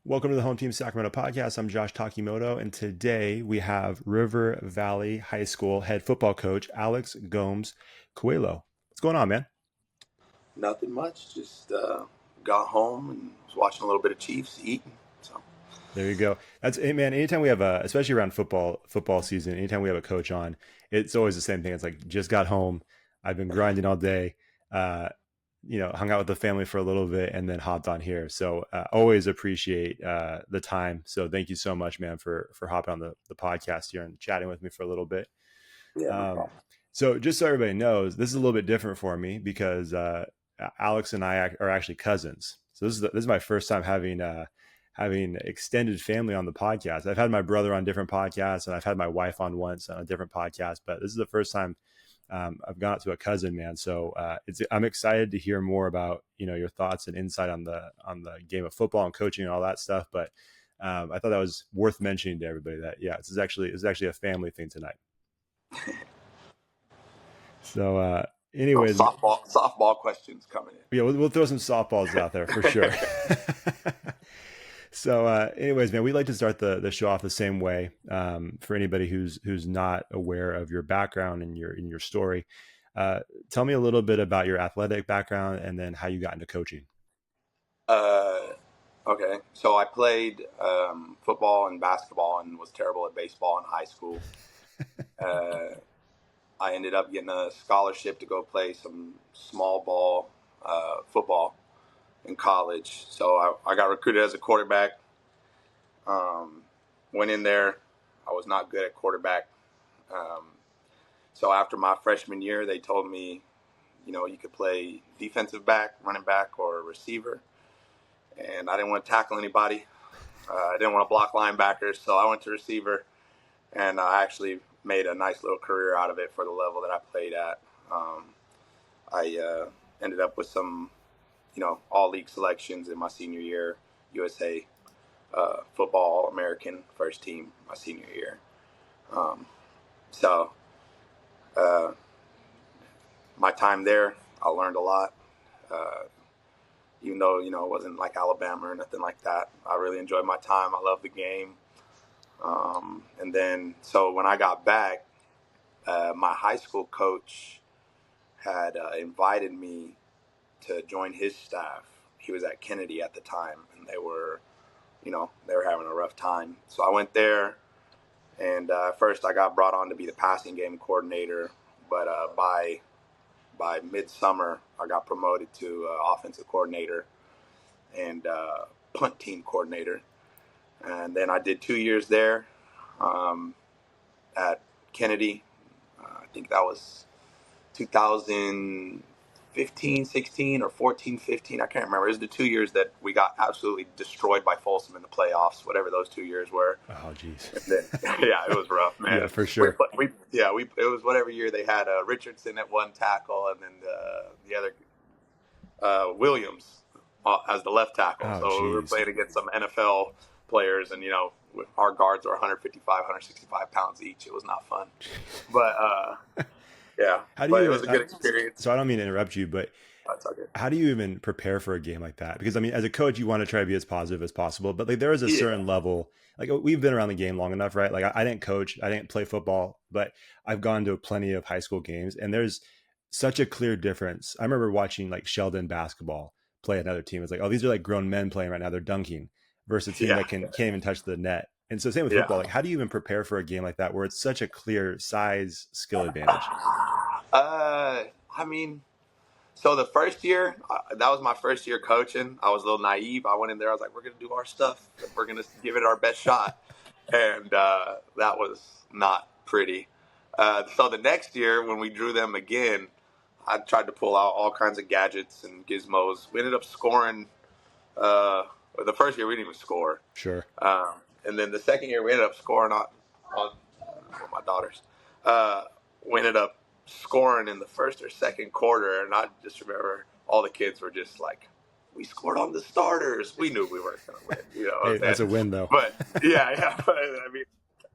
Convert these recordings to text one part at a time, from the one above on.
Welcome to the Home Team Sacramento podcast. I'm Josh Takimoto, and today we have River Valley High School head football coach Alex Gomes Coelho. What's going on, man? Nothing much. Just got home and was watching a little bit of Chiefs, eating. So There you go. That's hey, man. Anytime we have especially around football season, anytime we have a coach on, it's always the same thing. It's like just got home. I've been grinding all day. Uh, hung out with the family for a little bit and then hopped on here. So always appreciate the time. So thank you so much, man, for hopping on the podcast here and chatting with me for a little bit. yeah, no Um, problem. so just so everybody knows, this is a little bit different for me because Alex and I are actually cousins. So this is my first time having extended family on the podcast. I've had my brother on different podcasts and I've had my wife on once on a different podcast, but this is the first time I've gone out to a cousin, man. So I'm excited to hear more about your thoughts and insight on the game of football and coaching and all that stuff. But I thought that was worth mentioning to everybody that this is actually a family thing tonight. So, So anyways, softball questions coming in. yeah, we'll throw some softballs out there for sure. So, anyways, man, we like to start the show off the same way. For anybody who's not aware of your background and your story, tell me a little bit about your athletic background and then how you got into coaching. Okay, so I played football and basketball and was terrible at baseball in high school. I ended up getting a scholarship to go play some small ball football in college. So I got recruited as a quarterback. Went in there. I was not good at quarterback. So after my freshman year, they told me, you could play defensive back, running back, or receiver. And I didn't want to tackle anybody. I didn't want to block linebackers, so I went to receiver. And I actually made a nice little career out of it for the level that I played at. I ended up with some, all-league selections in my senior year, USA football American first team my senior year. So my time there, I learned a lot. Even though, it wasn't like Alabama or nothing like that. I really enjoyed my time. I loved the game. And then, so when I got back, my high school coach had invited me to join his staff. He was at Kennedy at the time, and they were having a rough time. So I went there, and first I got brought on to be the passing game coordinator. But by midsummer, I got promoted to offensive coordinator and punt team coordinator. And then I did 2 years there at Kennedy. I think that was 2015, 16, or 14, 15. I can't remember. It was the 2 years that we got absolutely destroyed by Folsom in the playoffs, whatever those 2 years were. Oh, geez. Yeah, it was rough, man. Yeah, for sure. It was whatever year they had Richardson at one tackle and then the other Williams as the left tackle. Oh, so geez. we were playing against some NFL players, and our guards were 155, 165 pounds each. It was not fun, but yeah. It was a good experience. So I don't mean to interrupt you, but how do you even prepare for a game like that? Because I mean, as a coach, you want to try to be as positive as possible, but like there is a certain level. Like we've been around the game long enough, right? Like I didn't coach, I didn't play football, but I've gone to plenty of high school games, and there's such a clear difference. I remember watching like Sheldon basketball play another team. It's like, oh, these are like grown men playing right now. They're dunking versus a team that can't even touch the net. And so same with football. Like, how do you even prepare for a game like that where it's such a clear size skill advantage? I mean, so the first year, that was my first year coaching. I was a little naive. I went in there. I was like, we're going to do our stuff. We're going to give it our best shot. And that was not pretty. So the next year when we drew them again, I tried to pull out all kinds of gadgets and gizmos. We ended up scoring. The first year we didn't even score. Sure. And then the second year we ended up scoring on my daughters. We ended up scoring in the first or second quarter, and I just remember all the kids were just like, we scored on the starters. We knew we weren't going to win. Hey, that's a win, though. But yeah. But, I mean,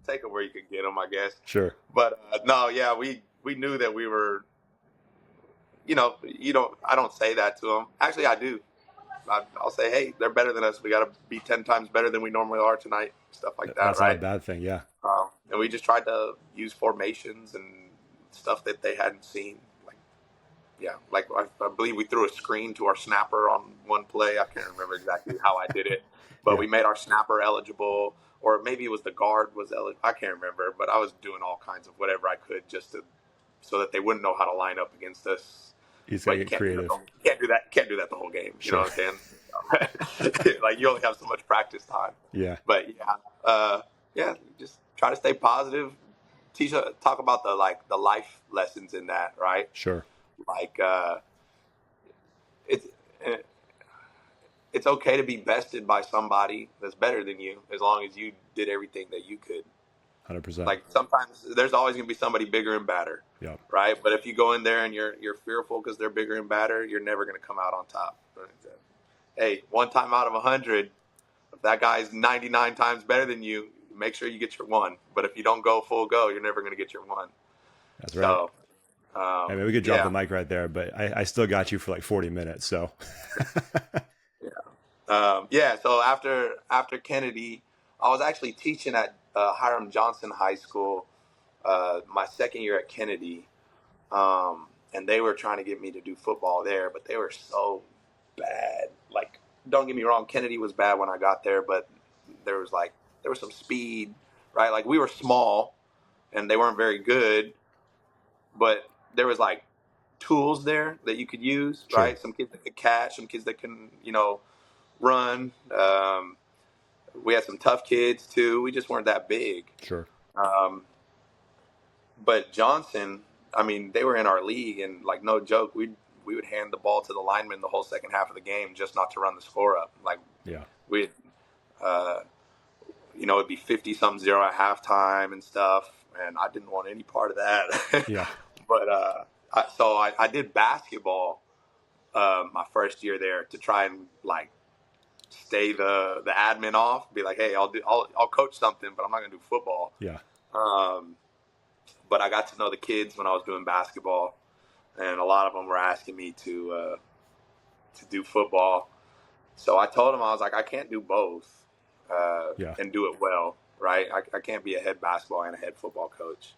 take it where you can get them, I guess. Sure. But we knew that we were. I don't say that to them. Actually, I do. I'll say, hey, they're better than us. We got to be 10 times better than we normally are tonight. Stuff like that, That's not a right? bad thing. Yeah. And we just tried to use formations and stuff that they hadn't seen. Like, yeah, like I believe we threw a screen to our snapper on one play. I can't remember exactly how I did it, but Yeah. we made our snapper eligible, or maybe it was the guard was eligible. I can't remember, but I was doing all kinds of whatever I could just to so that they wouldn't know how to line up against us. He's got But to you get can't do that. creative. Can't do that. Can't do that the whole game. You know Sure. what I'm saying? Like you only have so much practice time. Yeah. But yeah, yeah, just try to stay positive. Talk about the life lessons in that, right? Sure. Like it's it's okay to be bested by somebody that's better than you as long as you did everything that you could. 100%. Like sometimes there's always gonna be somebody bigger and badder, Yeah. right? But if you go in there and you're fearful because they're bigger and badder, you're never gonna come out on top. Hey, one time out of 100, if that guy's 99 times better than you, make sure you get your one. But if you don't go full go, you're never gonna get your one. That's right. So I mean, we could drop the yeah, mic right there, but I still got you for like 40 minutes. So, yeah. So after Kennedy, I was actually teaching at Hiram Johnson High School my second year at Kennedy, and they were trying to get me to do football there, but they were so bad. Like, don't get me wrong, Kennedy was bad when I got there, but there was some speed, right? Like we were small, and they weren't very good, but there was like tools there that you could use, sure. right? Some kids that could catch, some kids that can, run. We had some tough kids too. We just weren't that big. Sure. Um, but Johnson, I mean, they were in our league, and like no joke, we would hand the ball to the lineman the whole second half of the game just not to run the score up. Like Yeah. we, uh, it'd be 50 something zero at halftime and stuff, and I didn't want any part of that. Yeah. But I did basketball my first year there to try and like stay the admin off. Be like, hey, I'll coach something, but I'm not gonna do football. Yeah. Um, but I got to know the kids when I was doing basketball, and a lot of them were asking me to do football. So I told them, I was like, I can't do both Yeah. and do it well, right? I can't be a head basketball and a head football coach.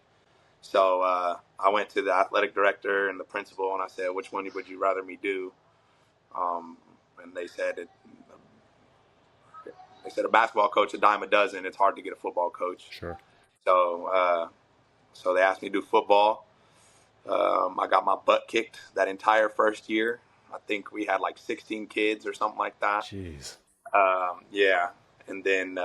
So I went to the athletic director and the principal, and I said, which one would you rather me do? And they said a basketball coach, a dime a dozen. It's hard to get a football coach. Sure. So they asked me to do football. I got my butt kicked that entire first year. I think we had like 16 kids or something like that. Jeez. Yeah. And then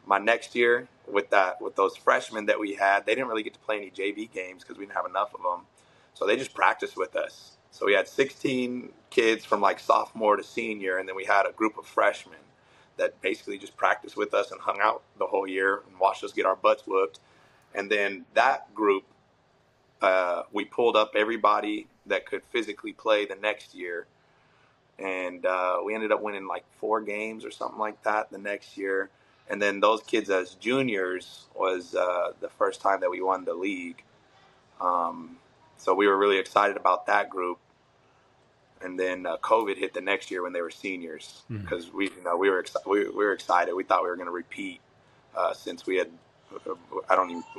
my next year with those freshmen that we had, they didn't really get to play any JV games because we didn't have enough of them. So they just practiced with us. So we had 16 kids from like sophomore to senior, and then we had a group of freshmen that basically just practiced with us and hung out the whole year and watched us get our butts whooped. And then that group, we pulled up everybody that could physically play the next year. And we ended up winning like 4 games or something like that the next year. And then those kids as juniors was the first time that we won the league. So we were really excited about that group. And then COVID hit the next year when they were seniors because we were excited. We thought we were going to repeat since we had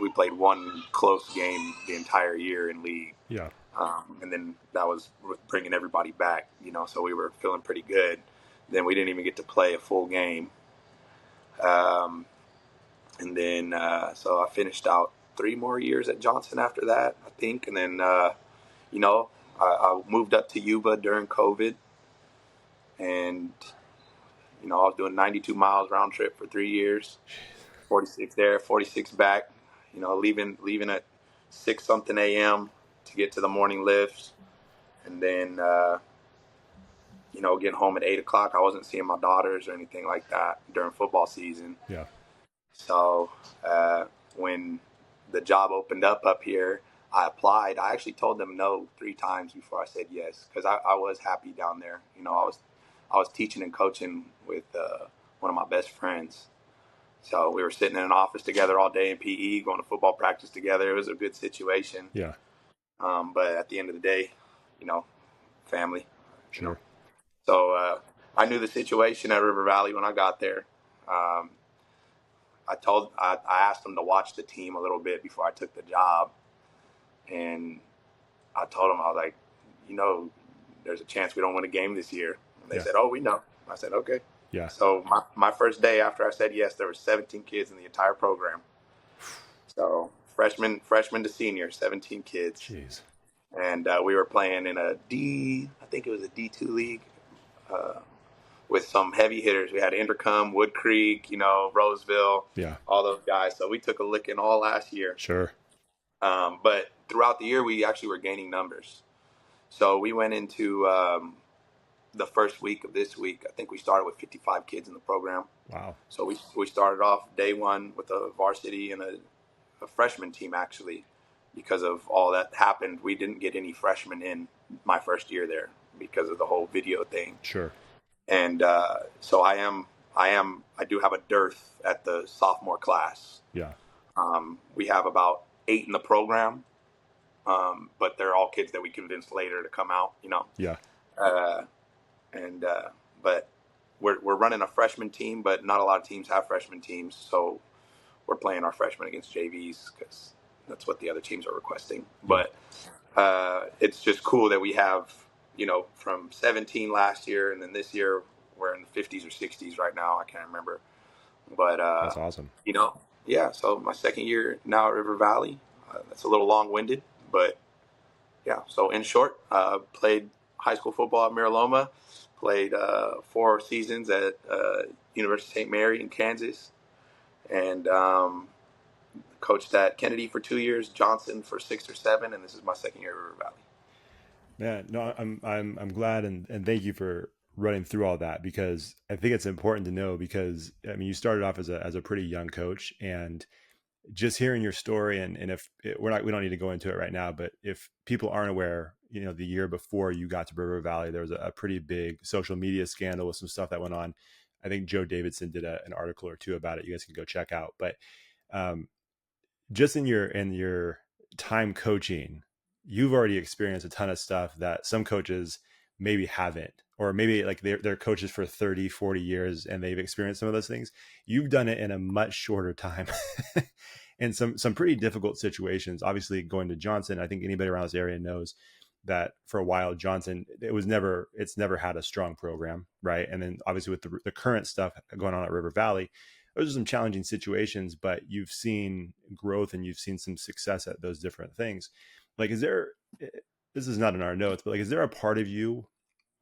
we played one close game the entire year in league. Yeah. And then that was bringing everybody back, so we were feeling pretty good. Then we didn't even get to play a full game. And then so I finished out 3 more years at Johnson after that, I think. And then, I moved up to Yuba during COVID. And, I was doing 92 miles round trip for 3 years, 46 there, 46 back, leaving at 6 something a.m. to get to the morning lifts. And then, getting home at 8 o'clock. I wasn't seeing my daughters or anything like that during football season. Yeah. So when the job opened up here, I applied. I actually told them no 3 times before I said yes because I was happy down there. I was teaching and coaching with one of my best friends. So we were sitting in an office together all day in PE, going to football practice together. It was a good situation. Yeah. But at the end of the day, family. Sure. So I knew the situation at River Valley when I got there. Um, I asked them to watch the team a little bit before I took the job, and I told them, I was like, there's a chance we don't win a game this year. And they Yeah. said, oh, we know. I said, okay. Yeah. So my first day after I said yes, there were 17 kids in the entire program. So freshman to senior, 17 kids. Jeez. And we were playing in I think it was a D2 league uh, with some heavy hitters. We had Intercom, Wood Creek, Roseville, Yeah. all those guys. So we took a licking all last year. Sure. But throughout the year, we actually were gaining numbers. So we went into the first week of this week. I think we started with 55 kids in the program. Wow. So we started off day one with a varsity and a freshman team, actually. Because of all that happened, we didn't get any freshmen in my first year there because of the whole video thing. Sure. And so I do have a dearth at the sophomore class. Yeah. We have about 8 in the program, but they're all kids that we convinced later to come out, Yeah. But we're running a freshman team, but not a lot of teams have freshman teams. So we're playing our freshmen against JVs because that's what the other teams are requesting. Yeah. But it's just cool that we have, from 17 last year, and then this year we're in the 50s or 60s right now. I can't remember. But, That's awesome. yeah, so my second year now at River Valley. That's a little long-winded, but yeah. So in short, played high school football at Miraloma, played 4 seasons at University of St. Mary in Kansas, and coached at Kennedy for 2 years, Johnson for 6 or 7, and this is my second year at River Valley. Yeah, no, I'm glad and thank you for running through all that, because I think it's important to know, because I mean you started off as a pretty young coach, and just hearing your story, and if we don't need to go into it right now, but if people aren't aware, the year before you got to River Valley, there was a pretty big social media scandal with some stuff that went on. I think Joe Davidson did an article or two about it. You guys can go check out. But um, just in your time coaching, you've already experienced a ton of stuff that some coaches maybe haven't, or maybe like they're coaches for 30, 40 years and they've experienced some of those things. You've done it in a much shorter time and some pretty difficult situations. Obviously going to Johnson, I think anybody around this area knows that for a while Johnson, it's never had a strong program, right? And then obviously with the current stuff going on at River Valley, those are some challenging situations, but you've seen growth and you've seen some success at those different things. Like, this is not in our notes, but like, is there a part of you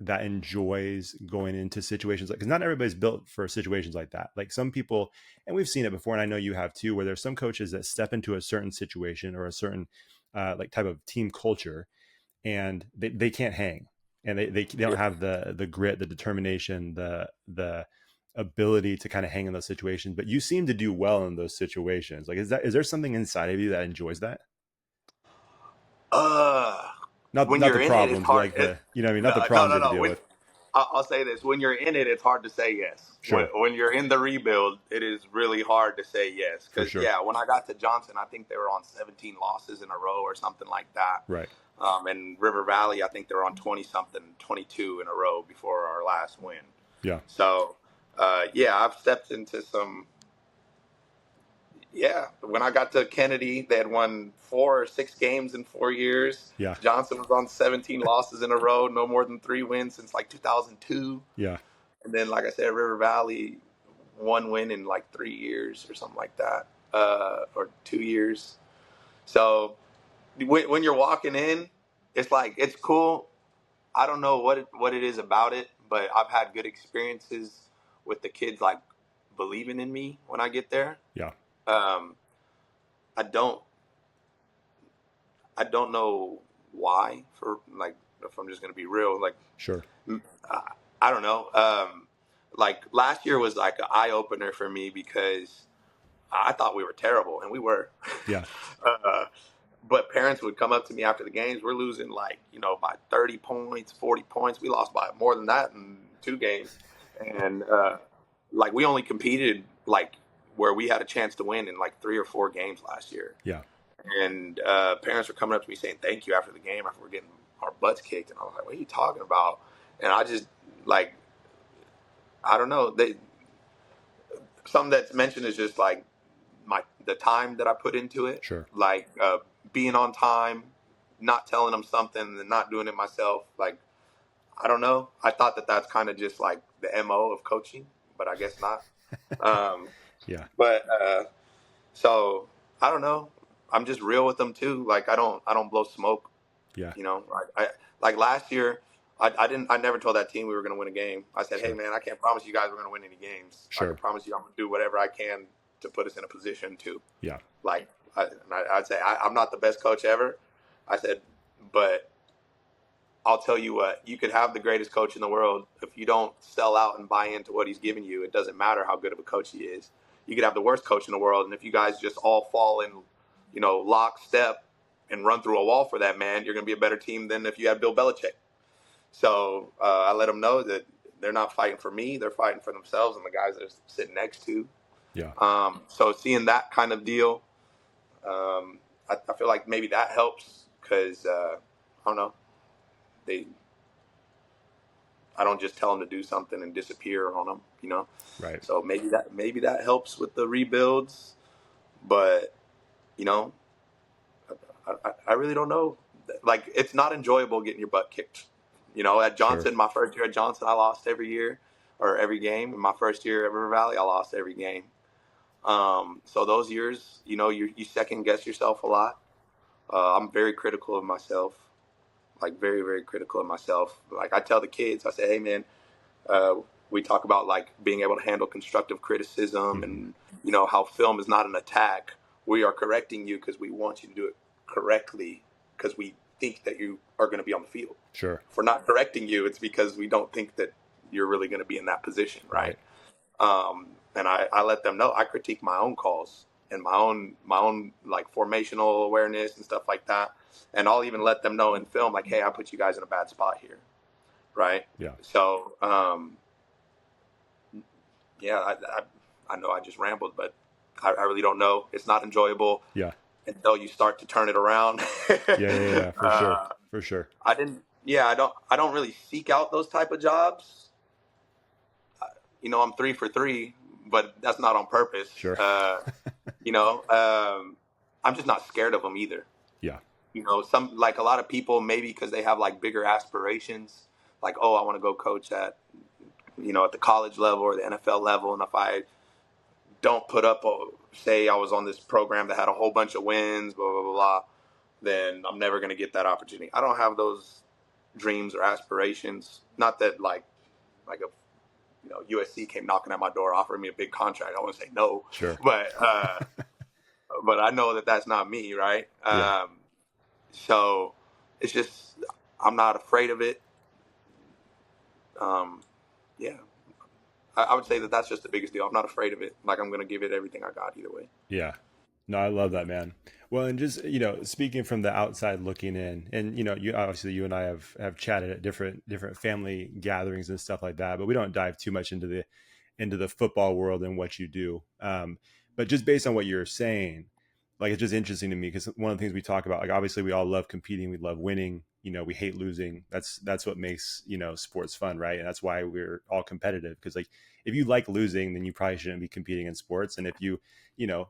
that enjoys going into situations like, because not everybody's built for situations like that. Like some people, and we've seen it before, and I know you have too, where there's some coaches that step into a certain situation or a certain like type of team culture, and they can't hang, and they don't have the grit, the determination, the ability to kind of hang in those situations. But you seem to do well in those situations. Like, is there something inside of you that enjoys that? Not When not you're the in it, it's problems, but hard. like not the No, problems no, you have to no. deal with. I'll say this: when you're in it, it's hard to say yes. When, Sure. when you're in the rebuild, it is really hard to say yes. For Because sure. yeah, when I got to Johnson, I think they were on 17 losses in a row or something like that. Right. And River Valley, I think they were on 20 something, 22 in a row before our last win. Yeah. So yeah, I've stepped into some. Yeah, when I got to Kennedy, they had won 4 or 6 games in 4 years. Yeah. Johnson was on 17 losses in a row, no more than 3 wins since like 2002. Yeah. And then, like I said, River Valley, 1 win in like 3 years or something like that, or 2 years. So when you're walking in, it's like, it's cool. I don't know what it is about it, but I've had good experiences with the kids like believing in me when I get there. Yeah. I don't know why, for like, if I'm just going to be real, like, Sure. I don't know. Like last year was like an eye opener for me because I thought we were terrible, and we were. Yeah. But parents would come up to me after the games. We're losing like, by 30 points, 40 points. We lost by more than that in 2 games. And like we only competed like where we had a chance to win in like 3 or 4 games last year. Yeah. And parents were coming up to me saying thank you after the game after we're getting our butts kicked. And I was like, what are you talking about? And I just like, I don't know. Something that's mentioned is just like the time that I put into it, Sure. like being on time, not telling them something and not doing it myself. Like, I don't know. I thought that that's kind of just like the MO of coaching, but I guess not. Um, Yeah. but so I don't know. I'm just real with them too. Like, I don't blow smoke. Yeah. I like last year. I never told that team we were going to win a game. I said, hey Sure. man, I can't promise you guys we're going to win any games. I can Sure. promise you I'm going to do whatever I can to put us in a position to. Yeah. Like, I'd say I'm not the best coach ever. I said, but I'll tell you what, you could have the greatest coach in the world. If you don't sell out and buy into what he's giving you, it doesn't matter how good of a coach he is. You could have the worst coach in the world, and if you guys just all fall in, lockstep and run through a wall for that man, you're going to be a better team than if you had Bill Belichick. So I let them know that they're not fighting for me; they're fighting for themselves and the guys they're sitting next to. Yeah. So seeing that kind of deal, I feel like maybe that helps because I don't know, they I don't just tell them to do something and disappear on them. Right. So maybe that helps with the rebuilds, but you know, I really don't know. Like, it's not enjoyable getting your butt kicked. At Sure. Johnson, my first year at Johnson, I lost every year or every game. In my first year at River Valley, I lost every game. So those years, you second guess yourself a lot. I'm very critical of myself, like very, very critical of myself. Like, I tell the kids, I say, hey man, uh, we talk about like being able to handle constructive criticism Hmm. and how film is not an attack. We are correcting you because we want you to do it correctly because we think that you are going to be on the field. Sure. If we're not correcting you, it's because we don't think that you're really going to be in that position, right? Right. And I let them know I critique my own calls and my own like formational awareness and stuff like that. And I'll even let them know in film, like, hey, I put you guys in a bad spot here, right? Yeah. So yeah, I know I just rambled, but I really don't know. It's not enjoyable Yeah. until you start to turn it around. Yeah. Yeah. Yeah. For sure. uh, For sure. I didn't. Yeah, I don't really seek out those type of jobs. I'm 3 for 3, but that's not on purpose. Sure. You know, um, I'm just not scared of them either. Yeah. Some like a lot of people maybe because they have like bigger aspirations, like, oh, I want to go coach at the college level or the NFL level, and if I don't put up, say I was on this program that had a whole bunch of wins, blah blah blah, blah, then I'm never going to get that opportunity. I don't have those dreams or aspirations. Not that like a USC came knocking at my door offering me a big contract. I want to say no, Sure. but I know that that's not me, right? Yeah. So it's just I'm not afraid of it. Um, yeah, I would say that that's just the biggest deal. I'm not afraid of it. Like, I'm going to give it everything I got either way. Yeah. No, I love that, man. Well, and just, speaking from the outside looking in, and you and I have chatted at different family gatherings and stuff like that, but we don't dive too much into the football world and what you do. But just based on what you're saying, like, it's just interesting to me because one of the things we talk about, like, obviously we all love competing, we love winning, we hate losing. That's what makes, sports fun, right? And that's why we're all competitive, because, like, if you like losing, then you probably shouldn't be competing in sports. And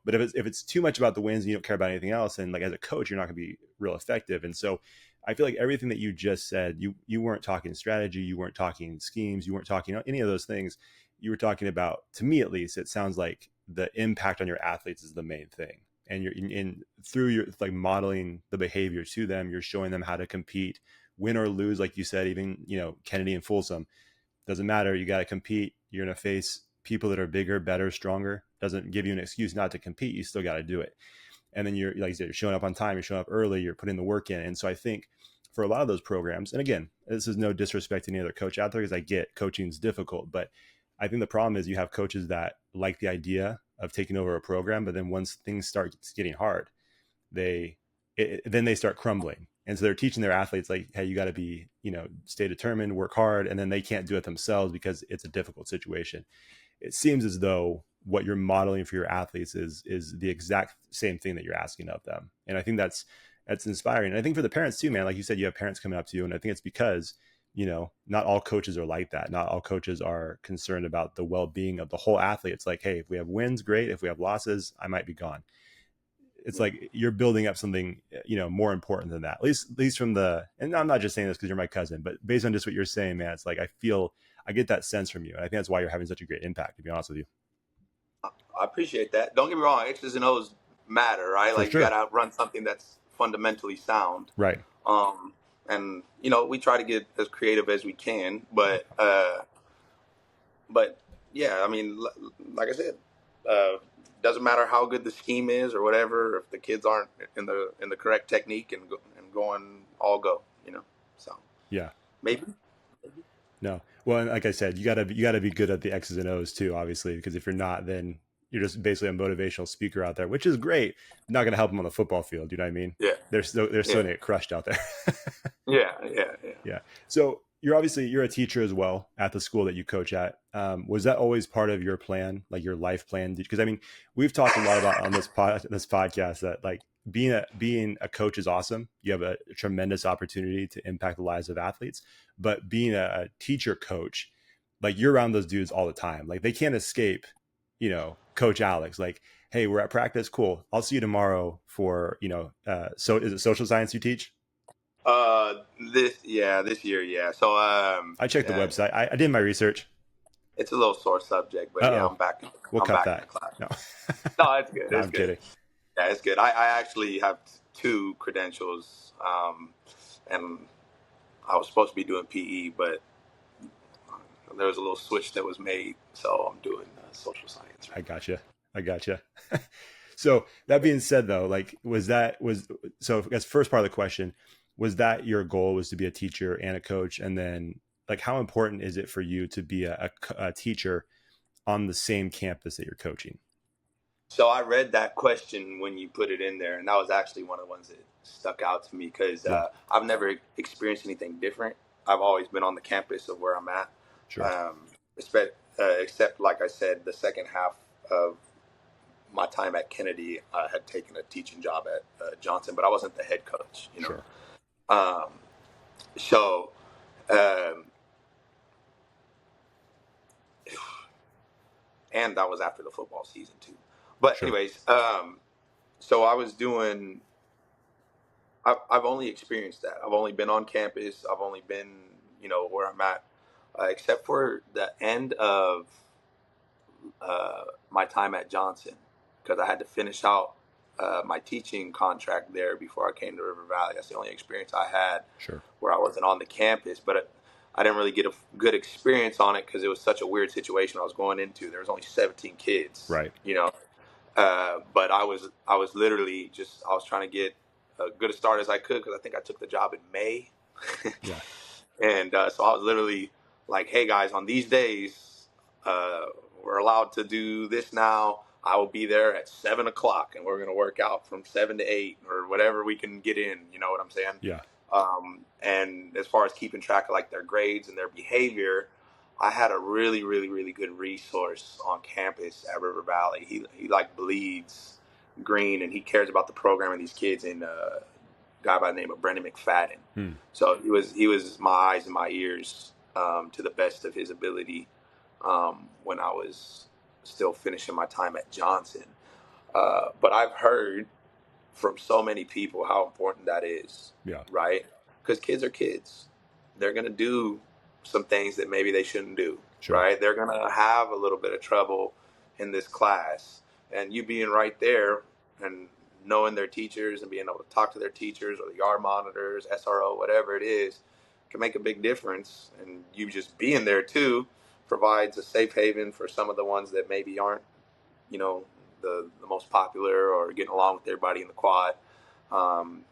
but if it's too much about the wins and you don't care about anything else, and like as a coach, you're not going to be real effective. And so I feel like everything that you just said, you weren't talking strategy, you weren't talking schemes, you weren't talking any of those things. You were talking about, to me at least, it sounds like the impact on your athletes is the main thing. And you're in through your, like, modeling the behavior to them, you're showing them how to compete, win or lose, like you said. Even Kennedy and Folsom, doesn't matter, you got to compete. You're going to face people that are bigger, better, stronger. Doesn't give you an excuse not to compete. You still got to do it. And then you're, like you said, you're showing up on time, you're showing up early, you're putting the work in. And so I think for a lot of those programs, and again, this is no disrespect to any other coach out there, because I get coaching is difficult, but I think the problem is you have coaches that like the idea of taking over a program, but then once things start getting hard, then they start crumbling. And so they're teaching their athletes, like, hey, you got to be, stay determined, work hard, and then they can't do it themselves because it's a difficult situation. It seems as though what you're modeling for your athletes is the exact same thing that you're asking of them. And I think that's inspiring. And I think for the parents too, man, like you said, you have parents coming up to you, and I think it's because not all coaches are like that. Not all coaches are concerned about the well-being of the whole athlete. It's like, hey, if we have wins, great. If we have losses, I might be gone. It's like you're building up something, more important than that. At least from the, and I'm not just saying this because you're my cousin, but based on just what you're saying, man, it's like I get that sense from you, and I think that's why you're having such a great impact. To be honest with you, I appreciate that. Don't get me wrong, X's and O's matter, right? for Like you sure. gotta run something that's fundamentally sound. Right. Um, and we try to get as creative as we can, but yeah, I mean, like I said, uh, doesn't matter how good the scheme is or whatever. If the kids aren't in the correct technique and going all go, so Yeah. maybe. No. Well, and like I said, you gotta be good at the X's and O's too, obviously, because if you're not, then you're just basically a motivational speaker out there, which is great. Not gonna help them on the football field. You know what I mean? Yeah, They're still yeah, gonna get crushed out there. yeah. Yeah. So you're a teacher as well at the school that you coach at. Was that always part of your plan, like your life plan? Because I mean, we've talked a lot about on this podcast that like being a coach is awesome. You have a tremendous opportunity to impact the lives of athletes, but being a teacher coach, like you're around those dudes all the time. Like they can't escape, Coach Alex. Like, hey, we're at practice. Cool. I'll see you tomorrow for So is it social science you teach? This year, yeah. So, I checked the website. I did my research. it's a little sore subject, Uh but yeah, oh, we'll I'm cut back in the that. class. No, No, it's good. no, It's I'm good. kidding. Yeah, it's good. I actually have two credentials, and I was supposed to be doing PE, but there was a little switch that was made, so I'm doing social science I right gotcha. I gotcha. So that being said, though, like, so? I guess first part of the question was that your goal was to be a teacher and a coach, and then like, how important is it for you to be a teacher on the same campus that you're coaching? So I read that question when you put it in there, and that was actually one of the ones that stuck out to me because Yeah, I've never experienced anything different. I've always been on the campus of where I'm at, sure, um, except like I said, the second half of my time at Kennedy, I had taken a teaching job at Johnson, but I wasn't the head coach. sure, Um, so, um, and that was after the football season too. But sure, anyways, so I was doing. I've only experienced that. I've only been on campus. I've only been, where I'm at, except for the end of my time at Johnson, because I had to finish out my teaching contract there before I came to River Valley. That's the only experience I had sure. where I wasn't on the campus, but I didn't really get a good experience on it because it was such a weird situation I was going into. There was only 17 kids, Right. but I was literally I was trying to get as good a start as I could because I think I took the job in May, Yeah. and so I was literally like, "Hey guys, on these days, uh, we're allowed to do this now. I will be there at 7 o'clock, and we're going to work out from 7 to 8 or whatever we can get in." You know what I'm saying? Yeah. And as far as keeping track of like their grades and their behavior, I had a really, really, really good resource on campus at River Valley. He like bleeds green and he cares about the program and these kids. And a guy by the name of Brendan McFadden. Hmm. So he was my eyes and my ears to the best of his ability when I was still finishing my time at Johnson. But I've heard from so many people how important that is, Yeah. right? Because kids are kids. They're going to do some things that maybe they shouldn't do, Sure. right? They're going to have a little bit of trouble in this class. And you being right there and knowing their teachers and being able to talk to their teachers or the yard monitors, SRO, whatever it is, can make a big difference. And you just being there too provides a safe haven for some of the ones that maybe aren't, you know, the most popular or getting along with everybody in the quad. Um,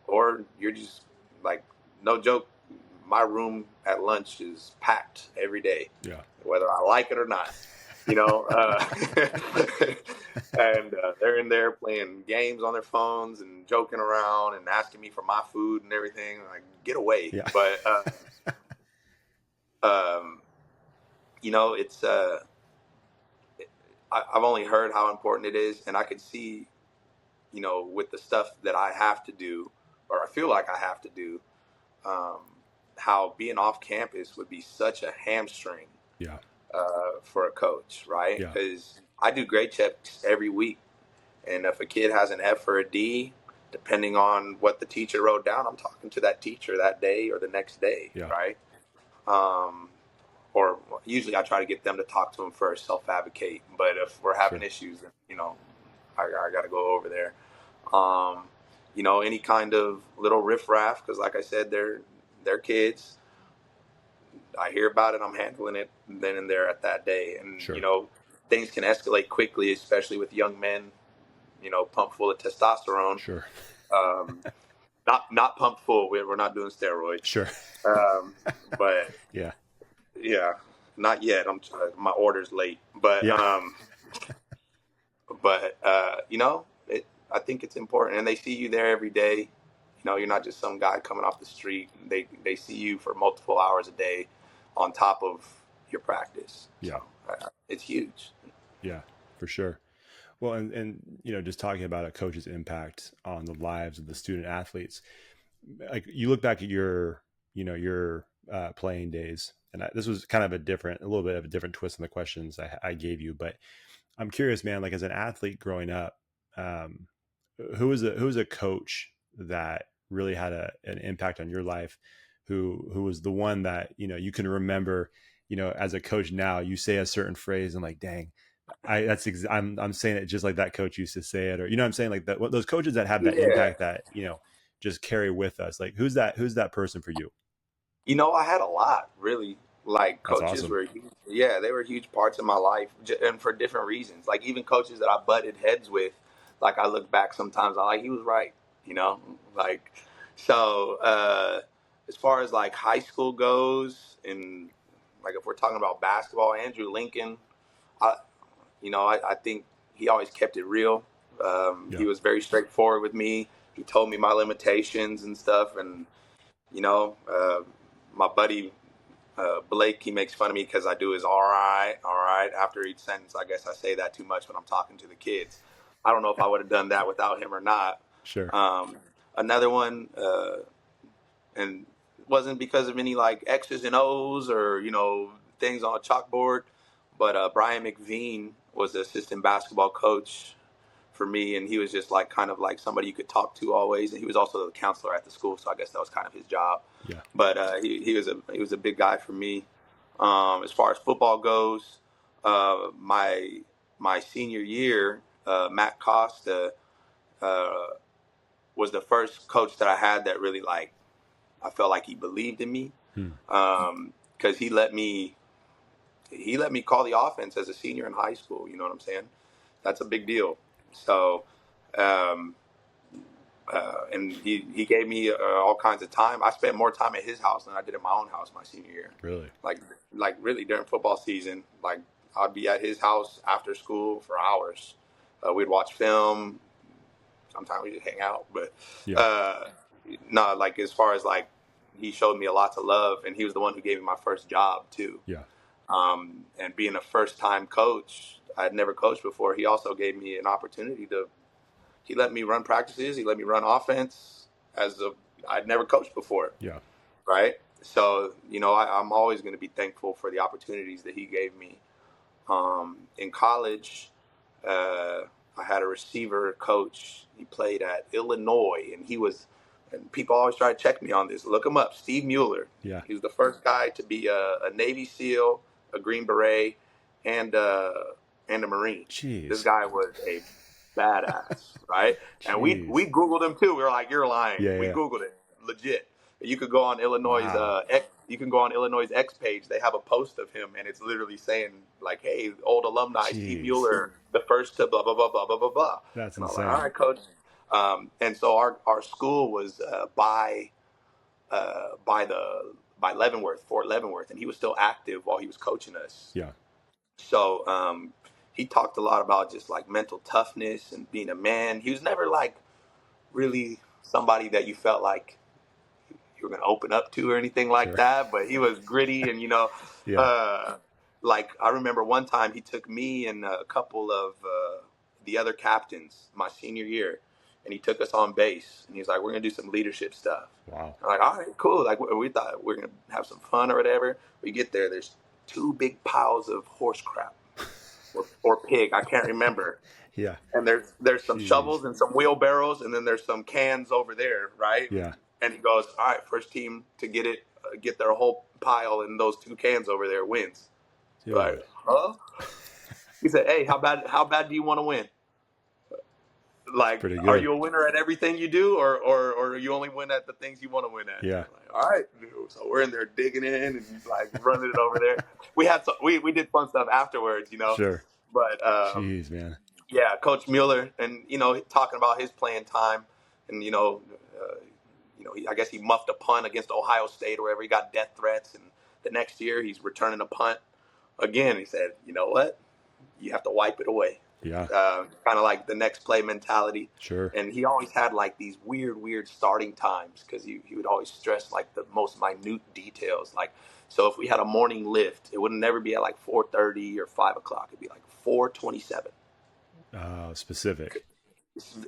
or you're just like, no joke, my room at lunch is packed every day, Yeah. whether I like it or not. You know, and they're in there playing games on their phones and joking around and asking me for my food and everything. Like, get away! Yeah. But um, it's I've only heard how important it is, and I could see, with the stuff that I have to do, or I feel like I have to do, um, how being off campus would be such a hamstring Yeah. for a coach, right? Yeah. Because I do grade checks every week, and if a kid has an F or a D, depending on what the teacher wrote down, I'm talking to that teacher that day or the next day, Yeah. right? Um, or usually I try to get them to talk to him first, self-advocate. But if we're having Sure. issues, then, I got to go over there. Um, any kind of little riffraff, because like I said, they're kids. I hear about it, I'm handling it then and there at that day. And, Sure. things can escalate quickly, especially with young men, pumped full of testosterone. Sure. Um, not pumped full. We're not doing steroids. Sure. Um, but Yeah. yeah, not yet. My order's late. But Yeah. I think it's important, and they see you there every day. You're not just some guy coming off the street. They see you for multiple hours a day, on top of your practice. Yeah. So it's huge. Yeah. For sure. Well, and just talking about a coach's impact on the lives of the student athletes, like you look back at your playing days, and this was kind of a little bit of a different twist on the questions I gave you, but I'm curious, man, like as an athlete growing up, um, who was a coach that really had an impact on your life, who was the one that, you can remember, as a coach now, you say a certain phrase and like, dang, I'm saying it just like that coach used to say it, or what I'm saying, like that, those coaches that have that Yeah. impact that, just carry with us. Like who's that person for you? I had a lot, really. Like, That's coaches awesome. were huge. Yeah, they were huge parts of my life, and for different reasons. Like, even coaches that I butted heads with, like, I look back sometimes, I'm like, he was right, you know? Like, so, as far as like high school goes, and like if we're talking about basketball, Andrew Lincoln, I, I think he always kept it real. He Yeah. was very straightforward with me. He told me my limitations and stuff, and you know, uh, my buddy Blake, he makes fun of me because I do his all right after each sentence. I guess I say that too much when I'm talking to the kids. I don't know if I would have done that without him or not. Sure. Um, Another one, and it wasn't because of any like X's and O's or things on a chalkboard, but Brian McVean was the assistant basketball coach for me, and he was just like kind of like somebody you could talk to always, and he was also the counselor at the school, so I guess that was kind of his job. Yeah. But he was a big guy for me. As far as football goes, my senior year, Matt Costa uh, was the first coach that I had that really like I felt like he believed in me, Hmm. because he let me call the offense as a senior in high school. You know what I'm saying? That's a big deal. So, um, and he gave me all kinds of time. I spent more time at his house than I did at my own house my senior year. Really. Like really during football season, like I'd be at his house after school for hours. We'd watch film. Sometimes we just hang out, but Yeah. uh, no, like as far as like he showed me a lot to love, and he was the one who gave me my first job too. Yeah. And being a first time coach, I had never coached before. He also gave me an opportunity to. He let me run practices. He let me run offense I'd never coached before, Yeah. right? So I'm always going to be thankful for the opportunities that he gave me. In college, uh, I had a receiver coach. He played at Illinois, and people always try to check me on this. Look him up, Steve Mueller. Yeah. He was the first guy to be a Navy SEAL, a Green Beret, and a Marine. This Jeez. guy was a badass, right? And we Jeez. Googled him too. We were like, "You're lying." Yeah. We Yeah. Googled it, legit. You could go on Illinois' Wow. you can go on Illinois' X page. They have a post of him, and it's literally saying like, "Hey, old alumni, Steve Jeez. Mueller, the first to blah blah blah blah blah blah blah." That's And I was like, "All insane. right, coach." And so our school was by Leavenworth, Fort Leavenworth, and he was still active while he was coaching us. Yeah. So he talked a lot about just like mental toughness and being a man. He was never like really somebody that you felt like you were going to open up to or anything like Sure. that, but he was gritty and Yeah. uh, like I remember one time he took me and a couple of the other captains my senior year. and he took us on base, and he's like, "We're gonna do some leadership stuff." Wow. I'm like, all right, cool. Like we thought we are gonna have some fun or whatever. We get there, there's two big piles of horse crap or pig, I can't remember. Yeah. And there's some Jeez. shovels and some wheelbarrows, and then there's some cans over there, right? Yeah. And he goes, all right, first team to get their whole pile and those two cans over there wins. Like, Dude. huh? He said, hey, how bad do you want to win? It's Like, pretty are good. you a winner at everything you do, or you only win at the things you want to win at? Yeah. Like, all right, so we're in there digging in and like running it over there. We did fun stuff afterwards, Sure. but Jeez, man. yeah, Coach Mueller, and talking about his playing time, and I guess he muffed a punt against Ohio State or wherever, he got death threats, and the next year he's returning a punt again. He said, you know what, you have to wipe it away. Yeah. Kind of like the next play mentality. Sure. And he always had like these weird starting times, because he would always stress like the most minute details. Like, so if we had a morning lift, it would never be at like 4:30 or 5 o'clock. It'd be like 4:27. Specific.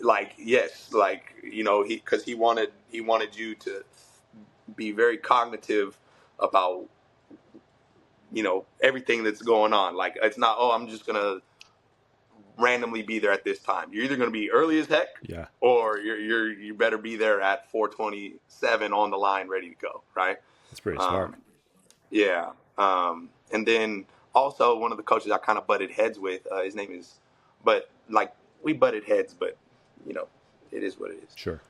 Like, yes, like, because he wanted you to be very cognitive about everything that's going on. Like, it's not, oh, I'm just gonna randomly be there at this time. You're either going to be early as heck, Yeah. or you better be there at 4:27 on the line, ready to go. Right? That's pretty smart. Yeah. And then also one of the coaches I kind of butted heads with. His name is, but like we butted heads, but it is what it is. Sure.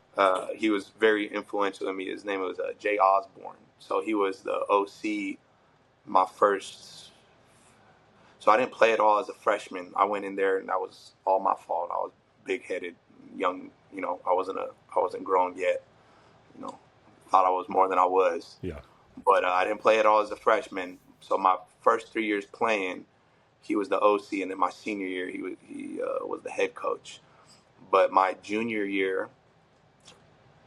He was very influential in me. His name was Jay Osborne. So he was the OC my first. So I didn't play at all as a freshman. I went in there, and that was all my fault. I was big-headed, young. I wasn't grown yet. Thought I was more than I was. Yeah. But I didn't play at all as a freshman. So my first 3 years playing, he was the OC, and then my senior year, he was the head coach. But my junior year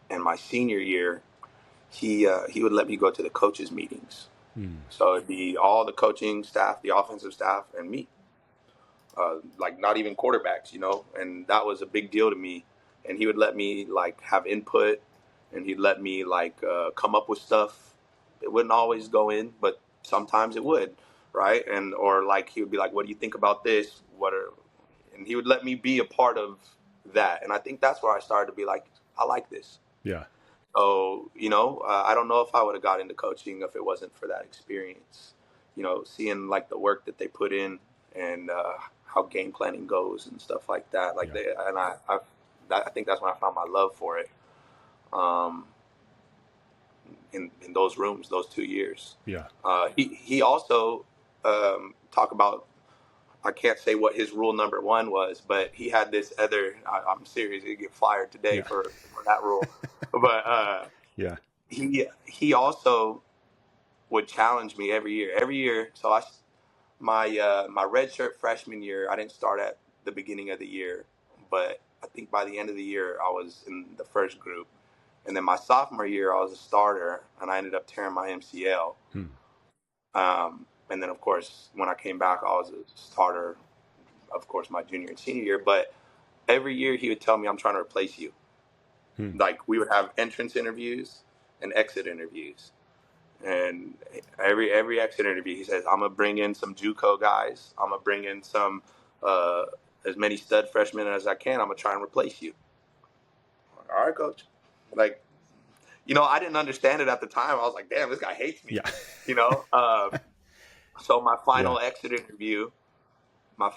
and my senior year, he would let me go to the coaches' meetings. So it'd be all the coaching staff, the offensive staff, and me. Like, not even quarterbacks, and that was a big deal to me. And he would let me like have input, and he'd let me like come up with stuff. It wouldn't always go in, but sometimes it would, right? And or like he would be like, "What do you think about this? And he would let me be a part of that. And I think that's where I started to be like, I like this. Yeah. So, I don't know if I would have got into coaching if it wasn't for that experience. Seeing like the work that they put in, and how game planning goes and stuff like that. Like I think that's when I found my love for it. In those rooms, those 2 years. Yeah. He also talk about. I can't say what his rule number one was, but he had this other. I'm serious. He'd get fired today for that rule. But Yeah. he also would challenge me every year. Every year. So my redshirt freshman year, I didn't start at the beginning of the year, but I think by the end of the year I was in the first group. And then my sophomore year I was a starter, and I ended up tearing my MCL. And then of course when I came back I was a starter, of course, my junior and senior year. But every year he would tell me, I'm trying to replace you. Like, we would have entrance interviews and exit interviews. And every exit interview, he says, I'm going to bring in some JUCO guys. I'm going to bring in some, as many stud freshmen as I can. I'm going to try and replace you. I'm like, all right, coach. Like, I didn't understand it at the time. I was like, damn, this guy hates me. Yeah. So my final exit interview, my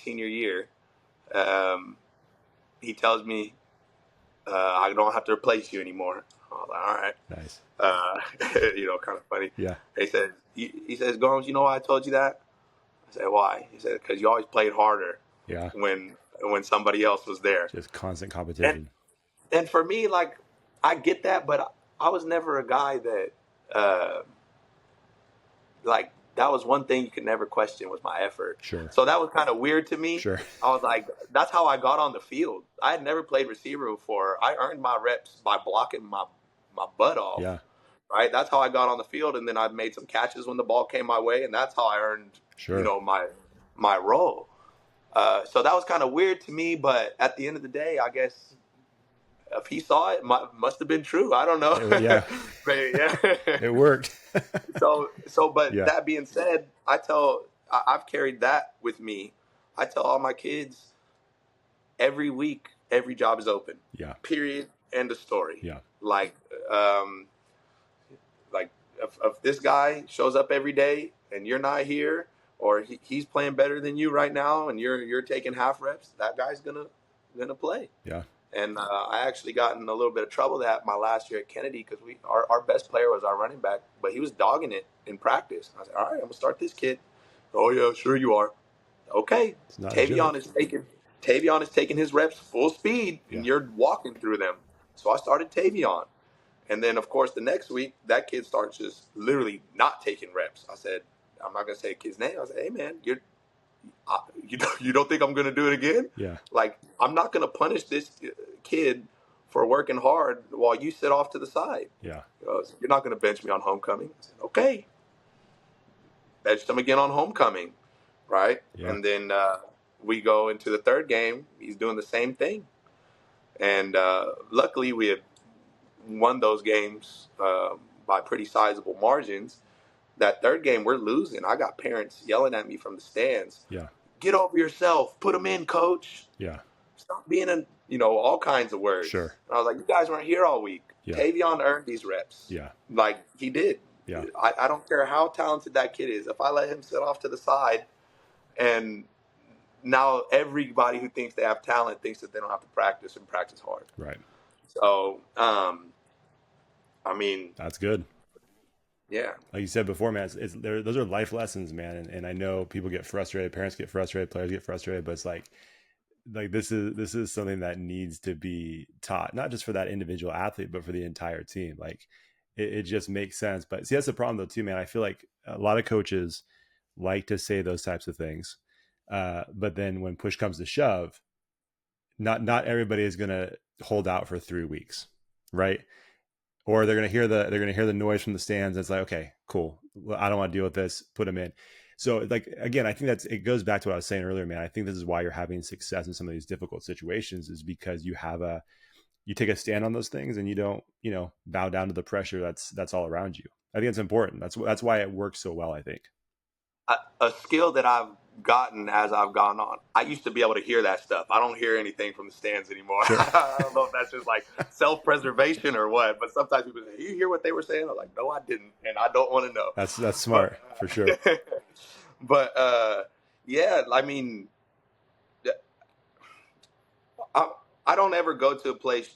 senior year, he tells me, I don't have to replace you anymore. I was like, all right. Nice. Kind of funny. Yeah. He says, Gomes, you know why I told you that? I said, why? He said, because you always played harder. Yeah. When somebody else was there. Just constant competition. And for me, like, I get that, but I was never a guy that, like, that was one thing you could never question was my effort. Sure. So that was kind of weird to me. Sure. I was like, that's how I got on the field. I had never played receiver before. I earned my reps by blocking my butt off. Yeah. Right. That's how I got on the field. And then I made some catches when the ball came my way. And that's how I earned, Sure. my role. So that was kind of weird to me, but at the end of the day, I guess if he saw it, must have been true. I don't know. Yeah, But yeah. it worked. But Yeah, that being said, I've carried that with me. I tell all my kids every week, every job is open. yeah, Period. End of story. yeah, Like, um, like if this guy shows up every day and you're not here, or he's playing better than you right now, and you're taking half reps, that guy's gonna play. yeah, And I actually got in a little bit of trouble that my last year at Kennedy, because our best player was our running back, but he was dogging it in practice. I said, all right, I'm gonna start this kid. Oh yeah, sure you are. Okay, it's not a Tavion joke. is taking Tavion is taking his reps full speed, Yeah, and you're walking through them. So I started Tavion, and then of course the next week that kid starts just literally not taking reps. I said, I'm not gonna say a kid's name. I said, hey man, you don't think I'm gonna do it again? yeah, Like, I'm not gonna punish this kid for working hard while you sit off to the side. yeah, You're not gonna bench me on homecoming. I said, okay, benched him again on homecoming, right? yeah, And then we go into the third game. He's doing the same thing, and luckily we had won those games by pretty sizable margins. That third game, we're losing. I got parents yelling at me from the stands. yeah, Get over yourself. Put him in, coach. yeah, Stop being all kinds of words. sure. And I was like, you guys weren't here all week. Yeah, Tavion earned these reps. yeah, Like, he did. yeah, I don't care how talented that kid is. If I let him sit off to the side, and now everybody who thinks they have talent thinks that they don't have to practice and practice hard. right. So, I mean, That's good. yeah. Like you said before, man, those are life lessons, man. And I know people get frustrated, parents get frustrated, players get frustrated, but it's like this is something that needs to be taught, not just for that individual athlete, but for the entire team. Like it just makes sense. But see, that's the problem though too, man. I feel like a lot of coaches like to say those types of things, but then when push comes to shove, not everybody is going to hold out for 3 weeks, right? Or they're gonna hear the noise from the stands. And it's like, okay, cool. I don't want to deal with this. Put them in. So like again, I think it goes back to what I was saying earlier, man. I think this is why you're having success in some of these difficult situations, is because you take a stand on those things and you don't bow down to the pressure that's all around you. I think it's important. That's why it works so well, I think. A skill that I've gotten as I've gone on. I used to be able to hear that stuff. I don't hear anything from the stands anymore. Sure. I don't know if that's just like self-preservation or what, but sometimes people say, you hear what they were saying? I'm like, no, I didn't, and I don't want to know. That's But, smart for sure. but yeah, I mean, I, I don't ever go to a place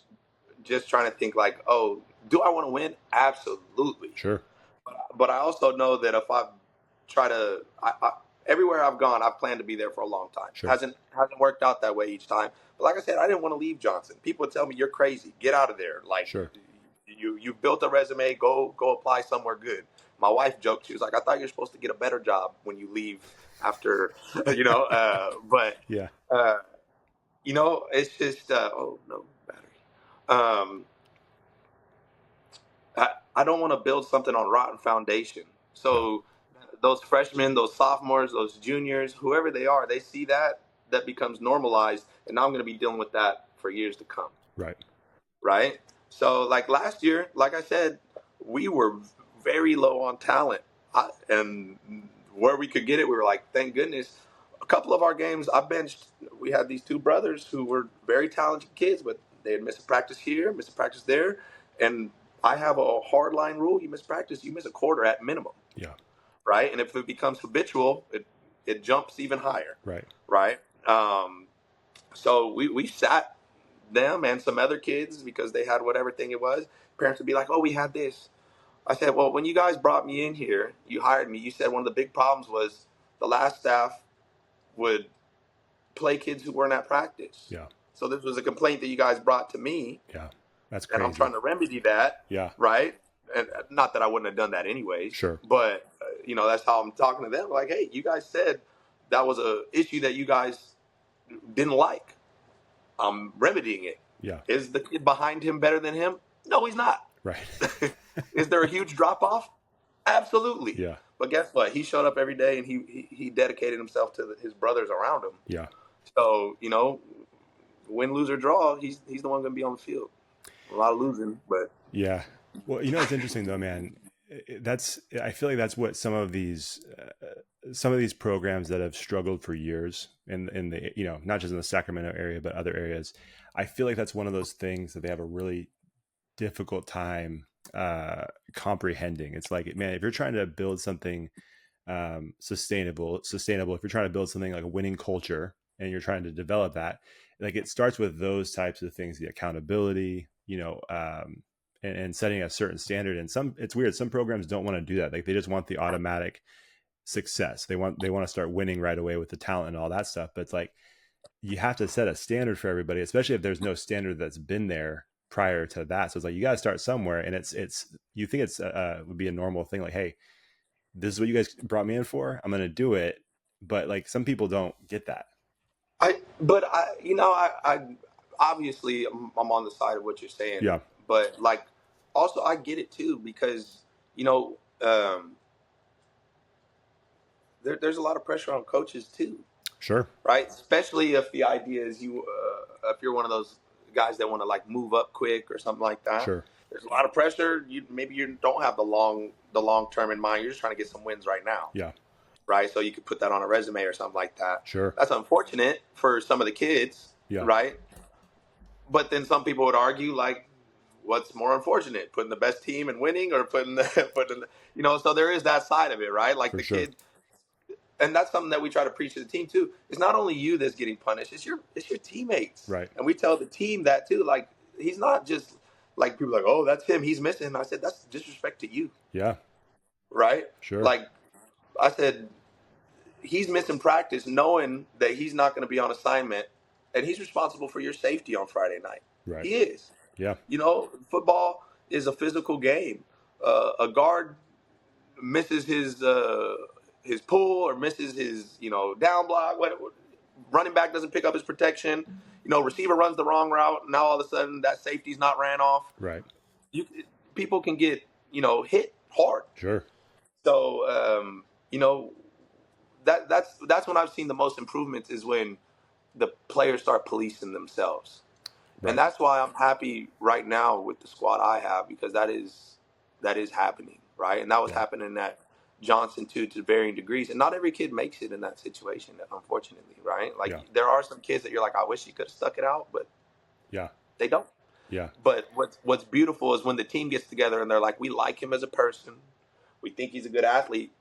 just trying to think like, oh, do I want to win? Absolutely. Sure. But I also know that if I try to, everywhere I've gone, I've planned to be there for a long time. Sure. Hasn't worked out that way each time. But like I said, I didn't want to leave Johnson. People would tell me, "You're crazy. Get out of there." Like, Sure. you've built a resume. Go apply somewhere good. My wife joked. She was like, "I thought you're supposed to get a better job when you leave after." But Yeah. uh, it's just oh no battery. Um, I don't want to build something on rotten foundation. Yeah. So those freshmen, those sophomores, those juniors, whoever they are, they see that becomes normalized, and now I'm going to be dealing with that for years to come. Right. Right. So like last year, like I said, we were very low on talent, and where we could get it, we were like, thank goodness. A couple of our games, I benched. We had these two brothers who were very talented kids, but they had missed a practice here, missed a practice there, and I have a hard line rule: you miss practice, you miss a quarter at minimum. Yeah. Right, and if it becomes habitual, it jumps even higher. Right. Right. So we sat them and some other kids because they had whatever thing it was. Parents would be like, "Oh, we had this." I said, "Well, when you guys brought me in here, you hired me. You said one of the big problems was the last staff would play kids who weren't at practice. Yeah. So this was a complaint that you guys brought to me, Yeah. That's and I'm crazy. trying to remedy that." Yeah. Right? And not that I wouldn't have done that anyways. Sure. But that's how I'm talking to them. Like, hey, you guys said that was a issue that you guys didn't like. I'm remedying it. Yeah. Is the kid behind him better than him? No, he's not. Right. Is there a huge drop off? Absolutely. Yeah. But guess what? He showed up every day, and he dedicated himself to his brothers around him. Yeah. So, win, lose, or draw, he's the one going to be on the field. A lot of losing, but Yeah. Well, you know, it's interesting though, man. I feel like that's what some of these programs that have struggled for years in the, you know, not just in the Sacramento area, but other areas. I feel like that's one of those things that they have a really difficult time comprehending. It's like, man, if you're trying to build something sustainable, if you're trying to build something like a winning culture and you're trying to develop that, like it starts with those types of things, the accountability, you know, and setting a certain standard. And it's weird, some programs don't want to do that. Like they just want the automatic success. They want to start winning right away with the talent and all that stuff. But it's like you have to set a standard for everybody, especially if there's no standard that's been there prior to that. So it's like you got to start somewhere. And it's you think it's would be a normal thing, like, hey, this is what you guys brought me in for, I'm gonna do it. But like some people don't get that. I obviously I'm on the side of what you're saying, Yeah. but like also I get it too because there's a lot of pressure on coaches too, Sure. right? Especially if the idea is if you're one of those guys that want to like move up quick or something like that. Sure. There's a lot of pressure. Maybe you don't have the long term in mind. You're just trying to get some wins right now, Yeah. right? So you could put that on a resume or something like that. Sure. That's unfortunate for some of the kids, Yeah. right? But then some people would argue like, what's more unfortunate, putting the best team and winning, or putting. So there is that side of it, right? Like For the sure. kid, and that's something that we try to preach to the team too. It's not only you that's getting punished; it's your teammates, Right. and we tell the team that too. Like he's not just like people are like, oh, that's him, he's missing. I said that's disrespect to you, Yeah. right? Sure. Like I said, he's missing practice, knowing that he's not going to be on assignment, and he's responsible for your safety on Friday night. Right. He is. Yeah. Football is a physical game. A guard misses his pull or misses his down block. What running back doesn't pick up his protection. Receiver runs the wrong route. Now all of a sudden that safety's not ran off. Right. You People can get hit hard. Sure. So that's when I've seen the most improvements is when the players start policing themselves. And Right. that's why I'm happy right now with the squad I have, because that is happening, right? And that was Yeah. happening at Johnson too, to varying degrees. And not every kid makes it in that situation, unfortunately, right? Like Yeah. there are some kids that you're like, I wish you could have stuck it out, but Yeah. they don't. Yeah. But what's beautiful is when the team gets together and they're like, we like him as a person, we think he's a good athlete,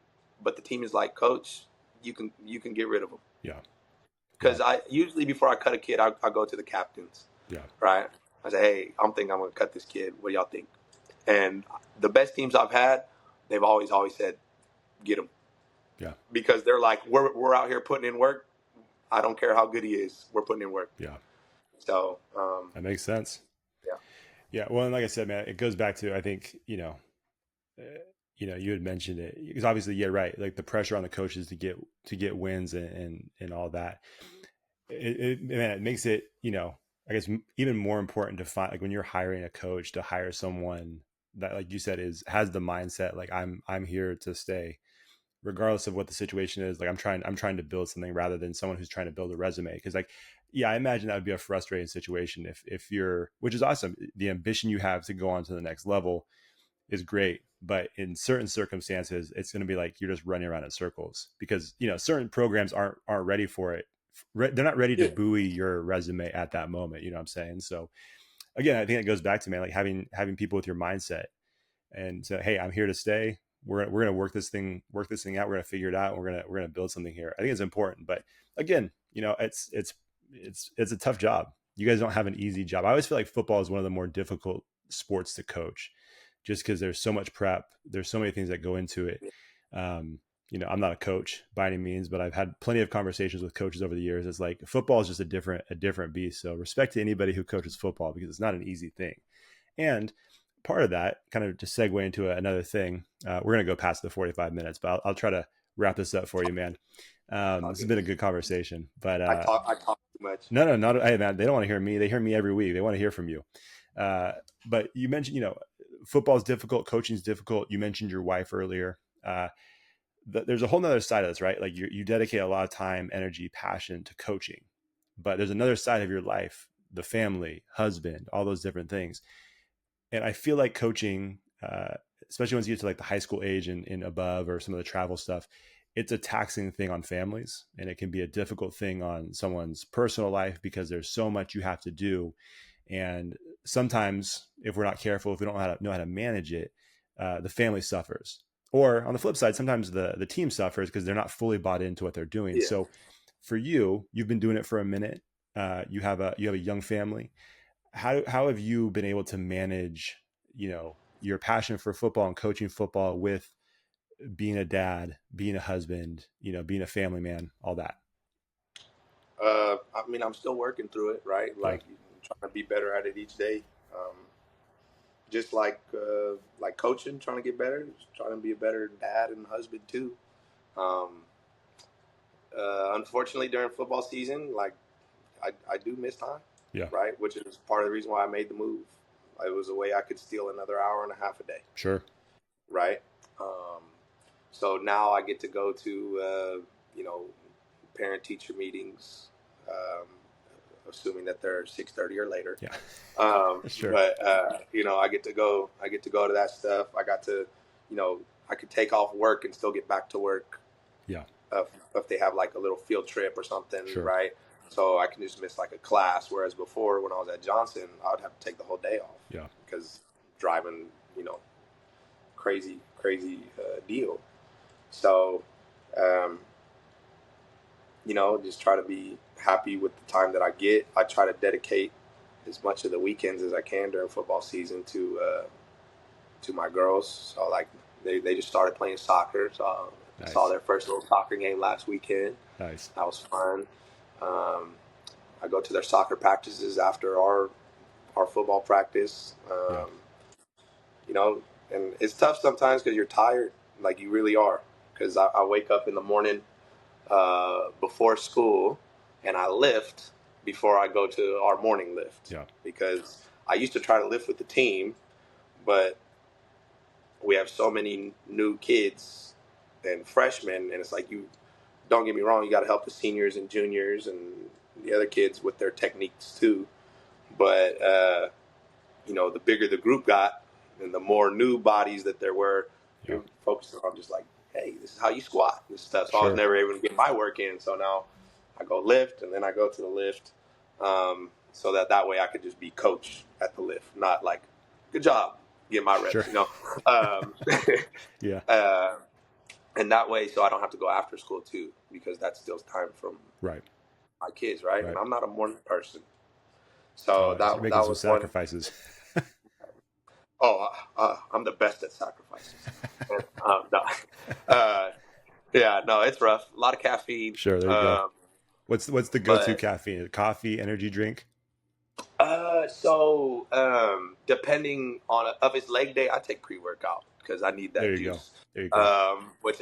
but the team is like, Coach, you can get rid of him. Yeah. Because I usually before I cut a kid, I go to the captains. Yeah. Right? I say, hey, I'm thinking I'm going to cut this kid. What do y'all think? And the best teams I've had, they've always said, get him. Yeah. Because they're like, we're out here putting in work. I don't care how good he is. We're putting in work. Yeah. So, That makes sense. yeah. Yeah. Well, and like I said, man, it goes back to, I think, you had mentioned it because obviously, yeah, right. Like the pressure on the coaches to get wins and all that. It makes it, I guess even more important to find, like when you're hiring a coach, to hire someone that, like you said, has the mindset, like I'm here to stay regardless of what the situation is. Like I'm trying to build something rather than someone who's trying to build a resume. Cause like, yeah, I imagine that would be a frustrating situation if you're, which is awesome. The ambition you have to go on to the next level is great. But in certain circumstances, it's going to be like you're just running around in circles because certain programs aren't ready for it. They're not ready to Yeah. buoy your resume at that moment. You know what I'm saying? So again, I think it goes back to, man, like having people with your mindset and say, hey, I'm here to stay. We're gonna work this thing out. We're gonna figure it out. We're gonna build something here. I think it's important. But again, it's a tough job. You guys don't have an easy job. I always feel like football is one of the more difficult sports to coach just because there's so much prep. There's so many things that go into it. I'm not a coach by any means, but I've had plenty of conversations with coaches over the years. It's like football is just a different beast. So respect to anybody who coaches football because it's not an easy thing. And part of that, kind of to segue into another thing, we're going to go past the 45 minutes, but I'll try to wrap this up for you, man. This has been a good conversation, but I talk too much. no, not, hey man, they don't want to hear me. They hear me every week. They want to hear from you. But you mentioned, football is difficult. Coaching is difficult. You mentioned your wife earlier. There's a whole nother side of this, right? Like you dedicate a lot of time, energy, passion to coaching. but there's another side of your life, the family, husband, all those different things. And I feel like coaching, especially once you get to like the high school age and above, or some of the travel stuff, it's a taxing thing on families, and it can be a difficult thing on someone's personal life because there's so much you have to do. And sometimes, if we're not careful, if we don't know how to manage it, the family suffers. Or on the flip side, sometimes the team suffers because they're not fully bought into what they're doing. Yeah. So, for you, you've been doing it for a minute. You have a young family. How have you been able to manage, your passion for football and coaching football with being a dad, being a husband, being a family man, all that? I mean, I'm still working through it, right? Yeah, Like trying to be better at it each day. Just like coaching, trying to get better, trying to be a better dad and husband too. Um, Unfortunately, during football season, like I do miss time, yeah, right? Which is part of the reason why I made the move. It was a way I could steal another hour and a half a day, sure, right? Um, so now I get to go to you know parent teacher meetings, um, assuming that they're 6:30 or later. yeah, sure, But I get to go. I get to go to that stuff. I got to, you know, I could take off work and still get back to work yeah, if they have like a little field trip or something, sure, right? So I can just miss like a class. Whereas before, when I was at Johnson, I would have to take the whole day off yeah, because driving, crazy deal. So, um, just try to be happy with the time that I get. I try to dedicate as much of the weekends as I can during football season to my girls. So like they just started playing soccer. So I saw nice, their first little soccer game last weekend. nice, That was fun. Um, I go to their soccer practices after our football practice. yeah, And it's tough sometimes because you're tired, like you really are. Because I wake up in the morning before school, and I lift before I go to our morning lift yeah, because I used to try to lift with the team, but we have so many new kids and freshmen, and it's like you don't get me wrong, you got to help the seniors and juniors and the other kids with their techniques too. But the bigger the group got, and the more new bodies that there were, yeah, you're focusing on just like, hey, this is how you squat, this stuff. So I was sure, never able to get my work in. So now I go lift, and then I go to the lift, so that way I could just be coach at the lift, not like, good job, get my sure, reps. Um, yeah, uh, and that way, so I don't have to go after school too, because that steals time from right, my kids, right? And right. I'm not a morning person, Oh, so nice. You're making that some was one. sacrifices. Oh, I'm the best at sacrifices. And, no. uh, yeah, no, it's rough. A lot of caffeine. Sure, there you go. What's the go-to But caffeine? Coffee, energy drink? depending on if it's leg day, I take pre-workout because I need There that you go. juice. There you go.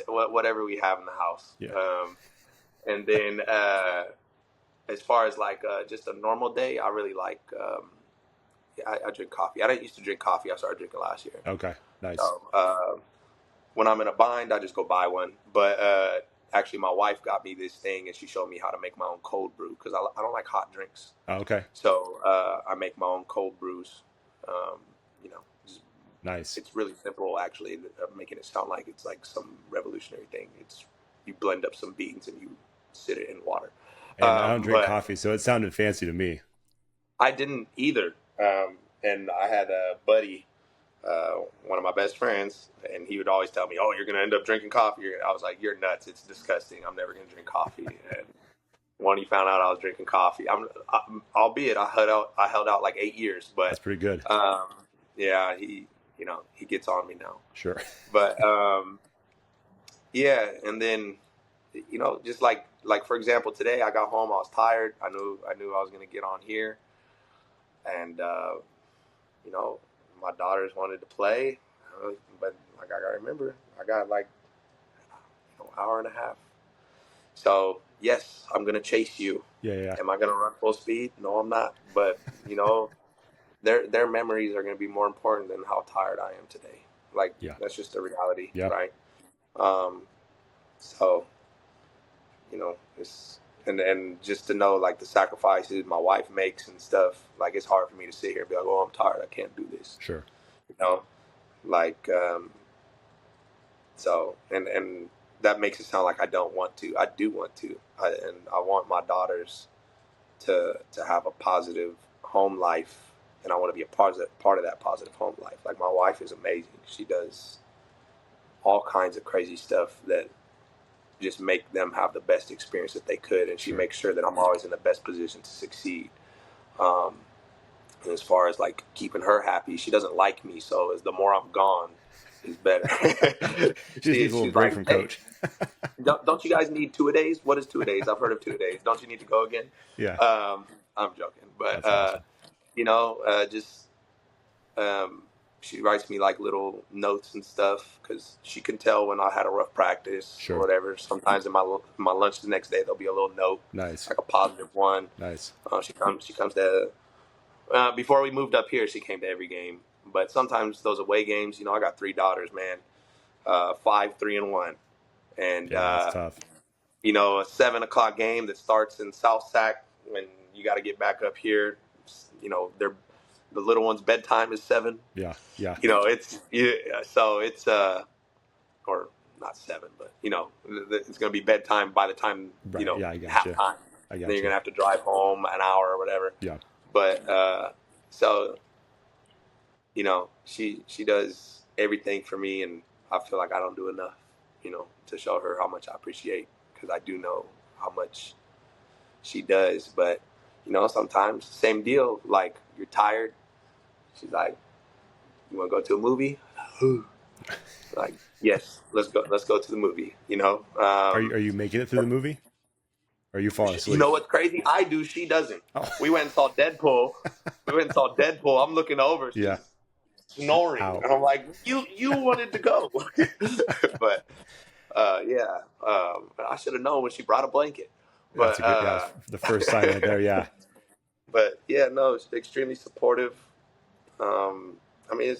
Whatever we have in the house. Yeah, And then as far as like just a normal day, I really like. I drink coffee. I didn't used to drink coffee. I started drinking last year. okay, nice. So when I'm in a bind, I just go buy one. But actually, my wife got me this thing, and she showed me how to make my own cold brew because I don't like hot drinks. Oh, okay, So I make my own cold brews. Um, you know, just, nice. it's really simple, actually. Making it sound like it's like some revolutionary thing. It's you blend up some beans and you sit it in water. And I don't drink But coffee, so it sounded fancy to me. I didn't either. And I had a buddy, one of my best friends, and he would always tell me, "Oh, you're going to end up drinking coffee." I was like, "You're nuts! It's disgusting. I'm never going to drink coffee." And when he found out I was drinking coffee, albeit I held out like 8 years, That's but pretty good. um, yeah, he gets on me now. Sure. But yeah, and then just like for example, today I got home, I was tired. I knew I was going to get on here, and you know, my daughters wanted to play, but like I gotta remember, I got like hour and a half. So yes, I'm gonna chase you. Yeah, yeah, Am I gonna run full speed? No, I'm not. But their memories are gonna be more important than how tired I am today. Like yeah, that's just the reality, yeah. right? Um, so it's and just to know like the sacrifices my wife makes and stuff. Like it's hard for me to sit here and be like, oh, I'm tired, I can't do this. Sure. You know, like so and that makes it sound like I don't want to. I do want to, and I want my daughters to have a positive home life, and I want to be a part of that positive home life. Like my wife is amazing. She does all kinds of crazy stuff that just make them have the best experience that they could, and she Sure. makes sure that I'm always in the best position to succeed. Um, and as far as like keeping her happy, she doesn't like me, so as the more I'm gone, is better. She just needs a little She's break like, from hey, coach. don't you guys need 2 a days? What is 2 a days? I've heard of 2 a days. Don't you need to go again? Yeah. Um, I'm joking, but That's awesome. just um, she writes me like little notes and stuff because she can tell when I had a rough practice or Sure. whatever. Sometimes in my lunch the next day there'll be a little note, Nice. like a positive one. Nice. She comes to before we moved up here. She came to every game, but sometimes those away games. I got 3 daughters, man. 5, 3, and 1, and Yeah, that's tough. a 7 o'clock game that starts in South Sac when you got to get back up here. They're the little one's bedtime is 7. Yeah. Yeah. It's yeah, so it's or not 7, but it's going to be bedtime by the time Right. Yeah, I got you. halftime. I Then got you're you. going to have to drive home an hour or whatever. Yeah. But so she does everything for me, and I feel like I don't do enough, to show her how much I appreciate, because I do know how much she does. But sometimes same deal. Like you're tired. She's like, "You want to go to a movie?" Like, yes, let's go. Let's go to the movie. Are you making it through the movie? Or are you falling You asleep? know what's crazy? I do. She doesn't. Oh. We went and saw Deadpool. I'm looking over. Yeah. She's snoring, Out. and I'm like, "You wanted to go," but yeah. I should have known when she brought a blanket. That's But a good, yeah, the first sign right there. Yeah. yeah, no, it's extremely supportive. Um, I mean,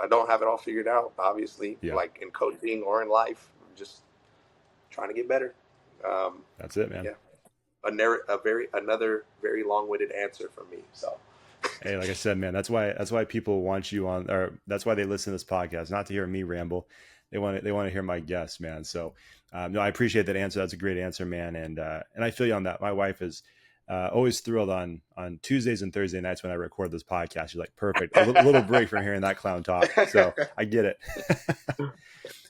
I don't have it all figured out, obviously, Yeah. like in coaching or in life. I'm just trying to get better. That's it, man. Yeah, another very long-winded answer from me. So Hey, like I said, man, that's why people want you on, or that's why they listen to this podcast, not to hear me ramble. They want to hear my guests, man. So, no, I appreciate that answer. That's a great answer, man. And I feel you on that. My wife is always thrilled on Tuesdays and Thursday nights when I record this podcast. She's like, perfect, a little break from hearing that clown talk. So I get it.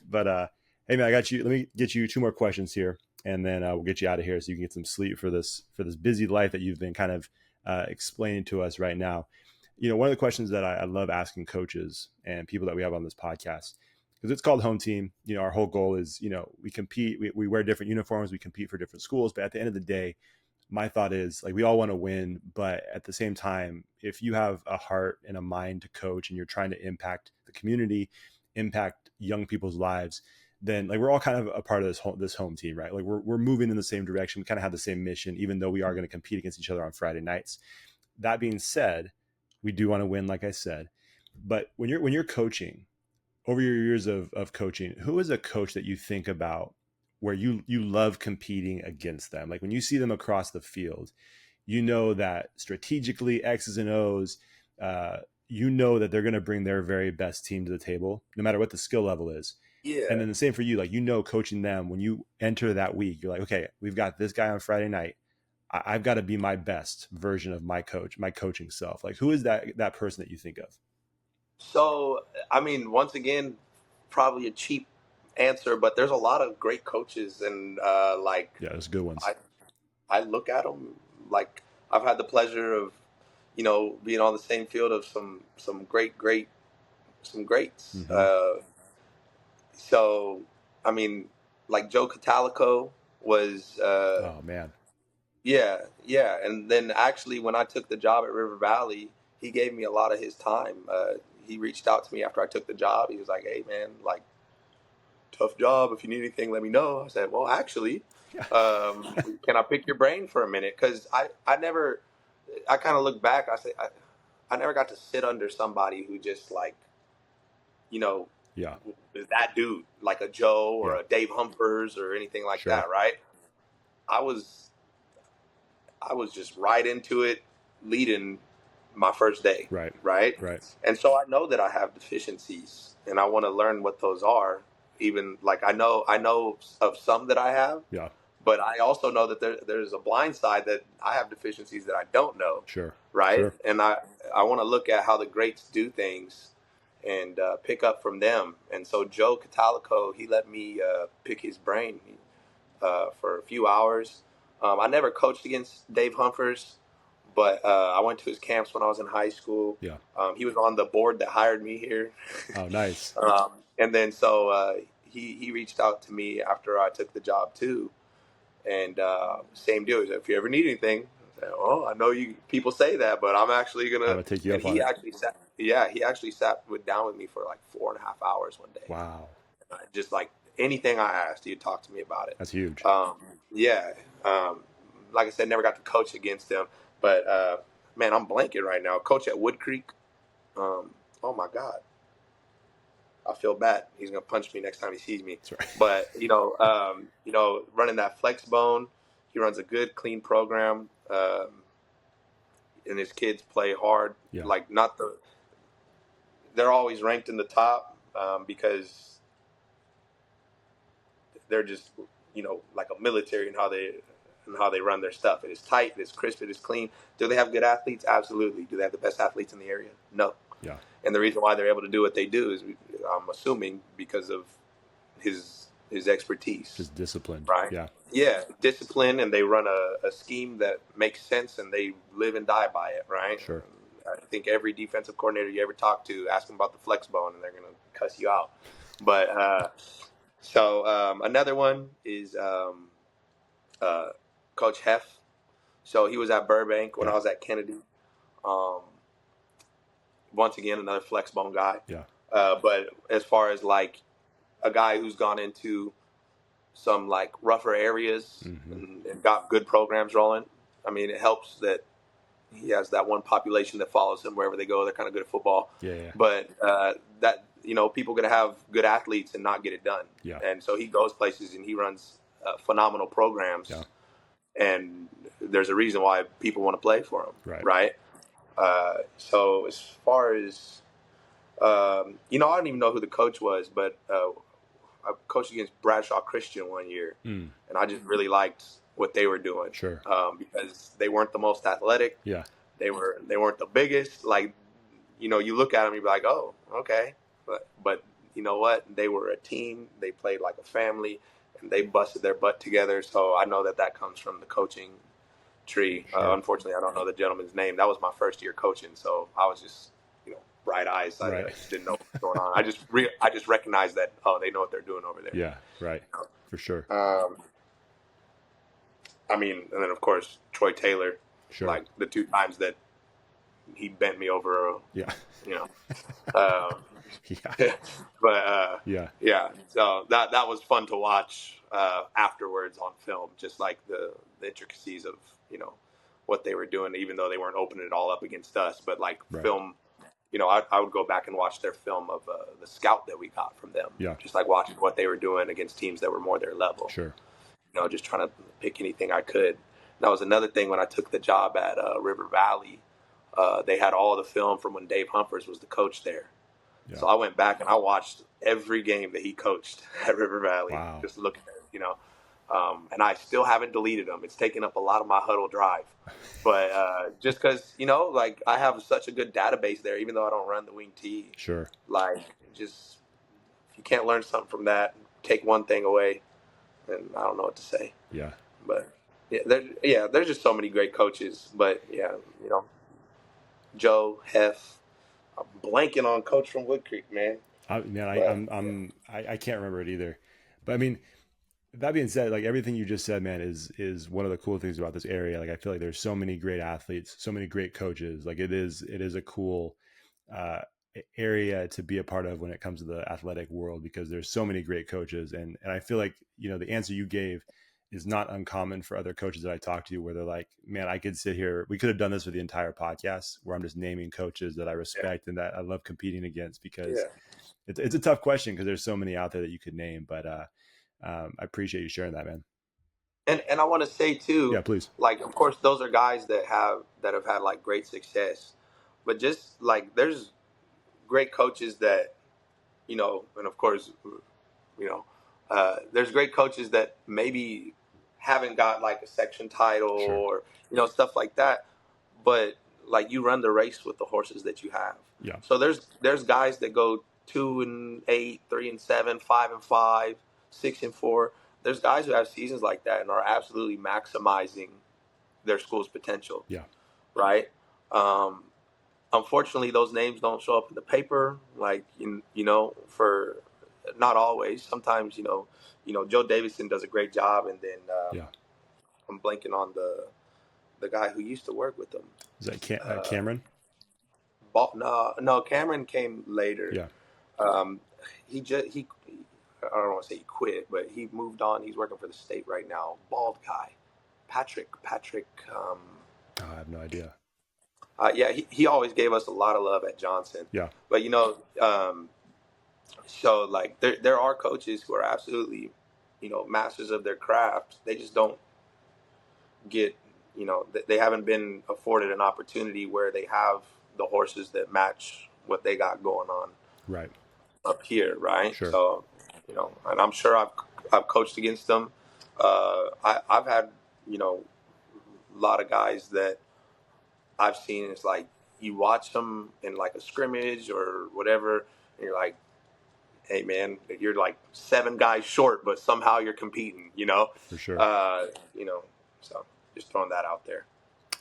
But hey, man, I got you. Let me get you 2 more questions here, and then we'll get you out of here so you can get some sleep for this busy life that you've been kind of explaining to us right now. One of the questions that I love asking coaches and people that we have on this podcast, because it's called Home Team. Our whole goal is, we compete, we wear different uniforms, we compete for different schools, but at the end of the day, my thought is like we all want to win, but at the same time, if you have a heart and a mind to coach and you're trying to impact the community, impact young people's lives, then like we're all kind of a part of this home team, right? Like we're moving in the same direction. We kind of have the same mission, even though we are going to compete against each other on Friday nights. That being said, we do want to win, like I said. But when you're coaching, over your years of coaching, who is a coach that you think about where you love competing against them? Like when you see them across the field, that strategically X's and O's, that they're going to bring their very best team to the table, no matter what the skill level is. And yeah. then the same for you, like, coaching them, when you enter that week, you're like, okay, we've got this guy on Friday night. I've got to be my best version of my coaching self. Like, who is that person that you think of? So I mean, once again, probably a cheap answer, but there's a lot of great coaches, and Yeah, those good ones. I I look at them like I've had the pleasure of being on the same field of some some greats. Mm-hmm. So I mean, like Joe Catalico was Oh man. yeah, and then actually when I took the job at River Valley, he gave me a lot of his time. He reached out to me after I took the job. He was like, "Hey man, like tough job. If you need anything, let me know." I said, "Well, actually, Yeah. can I pick your brain for a minute?" Because I kind of look back. I never got to sit under somebody who just like, you know, Yeah. is that dude, like a Joe or Yeah. a Dave Humpers or anything like Sure. that, right? I was. I was just right into it, leading my first day, Right. right? Right. And so I know that I have deficiencies, and I want to learn what those are. Even like I know of some that I have, Yeah. but I also know that there's a blind side that I have deficiencies that I don't know, Sure. right? Sure. And I want to look at how the greats do things and pick up from them. And so Joe Catalico, he let me pick his brain for a few hours. I never coached against Dave Humphers, but I went to his camps when I was in high school. Yeah. He was on the board that hired me here. Oh, nice. And then so he reached out to me after I took the job too. And same deal. He said, if you ever need anything, I said, oh, I know you people say that, but I'm actually I'm gonna. gonna take you And up on he it. actually sat. Yeah, he actually sat down with me for like 4.5 hours one day. Wow. Just like anything I asked, he'd talk to me about it. That's huge. Yeah. Like I said, never got to coach against him, but man, I'm blanking right now. Coach at Wood Creek. Oh my God, I feel bad. He's gonna punch me next time he sees me. That's right. But running that flex bone, he runs a good, clean program, and his kids play hard. Yeah. Like not the, they're always ranked in the top because they're just like a military in how they run their stuff. It is tight, it is crisp, it is clean. Do they have good athletes? Absolutely. Do they have the best athletes in the area? No. Yeah. And the reason why they're able to do what they do is, I'm assuming, because of his expertise. Just disciplined. Right. Yeah. Yeah, discipline, and they run a scheme that makes sense, and they live and die by it. Right. Sure. I think every defensive coordinator you ever talk to, ask them about the flex bone, and they're gonna cuss you out. But another one is uh, Coach Heff. So he was at Burbank when I Yeah. was at Kennedy. Um, Once again, another flex bone guy. Yeah. But as far as like a guy who's gone into some like rougher areas Mm-hmm. and got good programs rolling, I mean, it helps that he has that one population that follows him wherever they go. They're kind of good at football. Yeah. Yeah. But that people gonna have good athletes and not get it done. Yeah. And so he goes places and he runs phenomenal programs. Yeah. And there's a reason why people want to play for him, Right. right? So as far as I don't even know who the coach was, but I coached against Bradshaw Christian one year, Mm. and I just really liked what they were doing. Sure. Because they weren't the most athletic. Yeah. They weren't the biggest. Like, you look at them, you'd be like, oh, okay, but you know what? They were a team. They played like a family, and they busted their butt together. So I know that comes from the coaching tree. Sure. Unfortunately, I don't know the gentleman's name. That was my first year coaching, so I was just bright eyes. I Right. just didn't know what was going on. I just recognized that they know what they're doing over there. Yeah. Right. For sure. I mean, and then of course Troy Taylor. Sure. Like the two times that he bent me over. Yeah. Yeah. But Yeah. yeah. So that was fun to watch afterwards on film, just like the intricacies of what they were doing, even though they weren't opening it all up against us. But like Right. film, I would go back and watch their film of the scout that we got from them. Yeah. Just like watching what they were doing against teams that were more their level. Sure. Just trying to pick anything I could. That was another thing when I took the job at River Valley. They had all the film from when Dave Humphers was the coach there. Yeah. So I went back and I watched every game that he coached at River Valley. Wow. Just looking at it, and I still haven't deleted them. It's taken up a lot of my huddle drive. But just because, like I have such a good database there, even though I don't run the wing T. Sure. Like, just if you can't learn something from that, take one thing away, and I don't know what to say. Yeah. But there's just so many great coaches. But yeah, Joe Heff. I'm blanking on coach from Wood Creek, man. I can't remember it either. But I mean, that being said, like everything you just said, man, is one of the cool things about this area. Like I feel like there's so many great athletes, so many great coaches. Like it is a cool area to be a part of when it comes to the athletic world, because there's so many great coaches. And I feel like, the answer you gave is not uncommon for other coaches that I talk to, where they're like, man, I could sit here. We could have done this for the entire podcast where I'm just naming coaches that I respect and that I love competing against, because it's a tough question because there's so many out there that you could name. But I appreciate you sharing that, man. And I want to say too, Yeah, please. like of course those are guys that have had like great success, but just like there's great coaches that and of course you know, there's great coaches that maybe haven't got like a section title Sure. or stuff like that, but like you run the race with the horses that you have. Yeah. So there's guys that go 2-8, 3-7, 5-5, 6-4. There's guys who have seasons like that and are absolutely maximizing their school's potential, Yeah. right? Um, Unfortunately, those names don't show up in the paper, like for not always. Sometimes, Joe Davidson does a great job, and then Yeah. I'm blanking on the guy who used to work with him. Is that Uh, Cameron? No, no, Cameron came later. Yeah. Um, he I don't want to say he quit, but he moved on. He's working for the state right now. Bald guy, Patrick. Oh, I have no idea. Yeah, he always gave us a lot of love at Johnson. Yeah. But so like there are coaches who are absolutely, masters of their craft. They just don't get, they haven't been afforded an opportunity where they have the horses that match what they got going on Right. up here, right? Sure. So, and I'm sure I've coached against them. I've had, a lot of guys that I've seen. It's like you watch them in like a scrimmage or whatever, and you're like, hey man, you're like 7 guys short, but somehow you're competing, For sure. uh, you know, so just throwing that out there.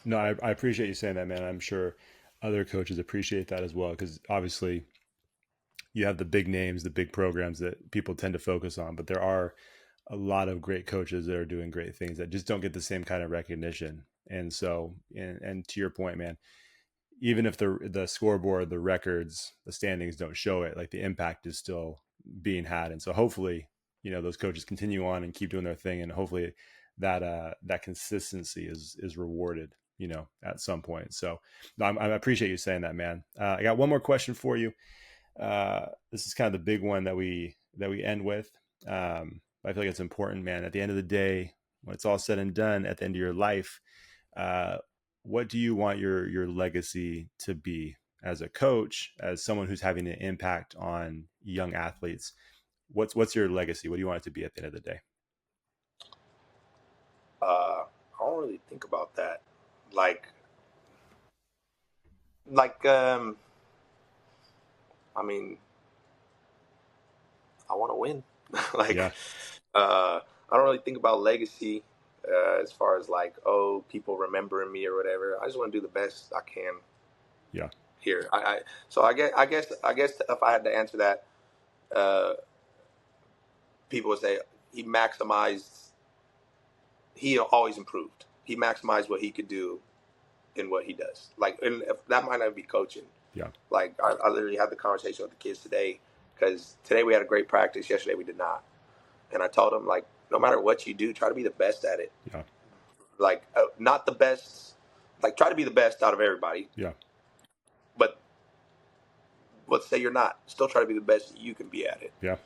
No, I appreciate you saying that, man. I'm sure other coaches appreciate that as well, because obviously you have the big names, the big programs that people tend to focus on, but there are a lot of great coaches that are doing great things that just don't get the same kind of recognition. And so, and to your point, man, even if the scoreboard, the records, the standings don't show it, like the impact is still being had. And so hopefully, those coaches continue on and keep doing their thing, and hopefully that consistency is rewarded, at some point. So no, I appreciate you saying that, man. I got one more question for you. This is kind of the big one that we end with. I feel like it's important, man. At the end of the day, when it's all said and done, at the end of your life, uh, what do you want your legacy to be as a coach, as someone who's having an impact on young athletes? What's your legacy? What do you want it to be at the end of the day? I don't really think about that. Like, like, I mean, I want to win. like, Yeah, I don't really think about legacy as far as like, oh, people remembering me or whatever. I just want to do the best I can yeah, here. So I guess if I had to answer that, uh, people would say he maximized. He always improved. He maximized what he could do in what he does. Like, and if, that might not be coaching. yeah, Like, I literally had the conversation with the kids today because today we had a great practice. Yesterday we did not, and I told them like, no matter what you do, try to be the best at it. yeah, Like, not the best. Like, try to be the best out of everybody. yeah, But let's say you're not. Still try to be the best you can be at it. yeah.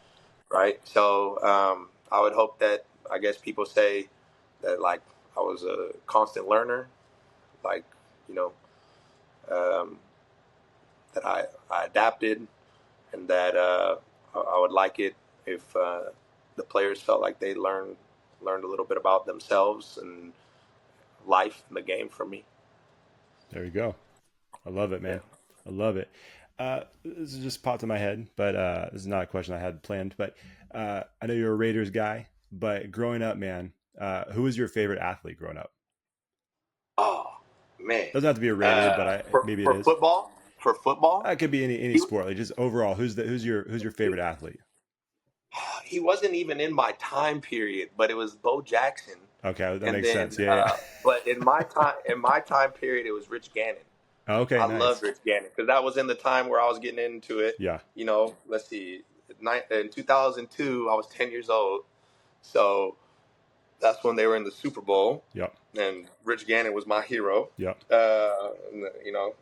Right. So I would hope that I guess people say that like I was a constant learner, like you know um, that I adapted, and that I would like it if the players felt like they learned a little bit about themselves and life and the game from me. There you go. I love it, Yeah. man. I love it. This is just popped in my head, but this is not a question I had planned. But I know you're a Raiders guy, but growing up, man, who was your favorite athlete growing up? Oh man. Doesn't have to be a Raider, but maybe it For is. football, for football, It could be any he sport. Like just overall, who's your favorite athlete? he wasn't even in my time period, but it was Bo Jackson. Okay, that And makes then, sense. Yeah, but in my time period, it was Rich Gannon. yeah. Okay, I loved nice. Rich Gannon because that was in the time where I was getting into it. Yeah, Let's see, in 2002, I was 10 years old, so that's when they were in the Super Bowl, yep, and Rich Gannon was my hero. yep. You know,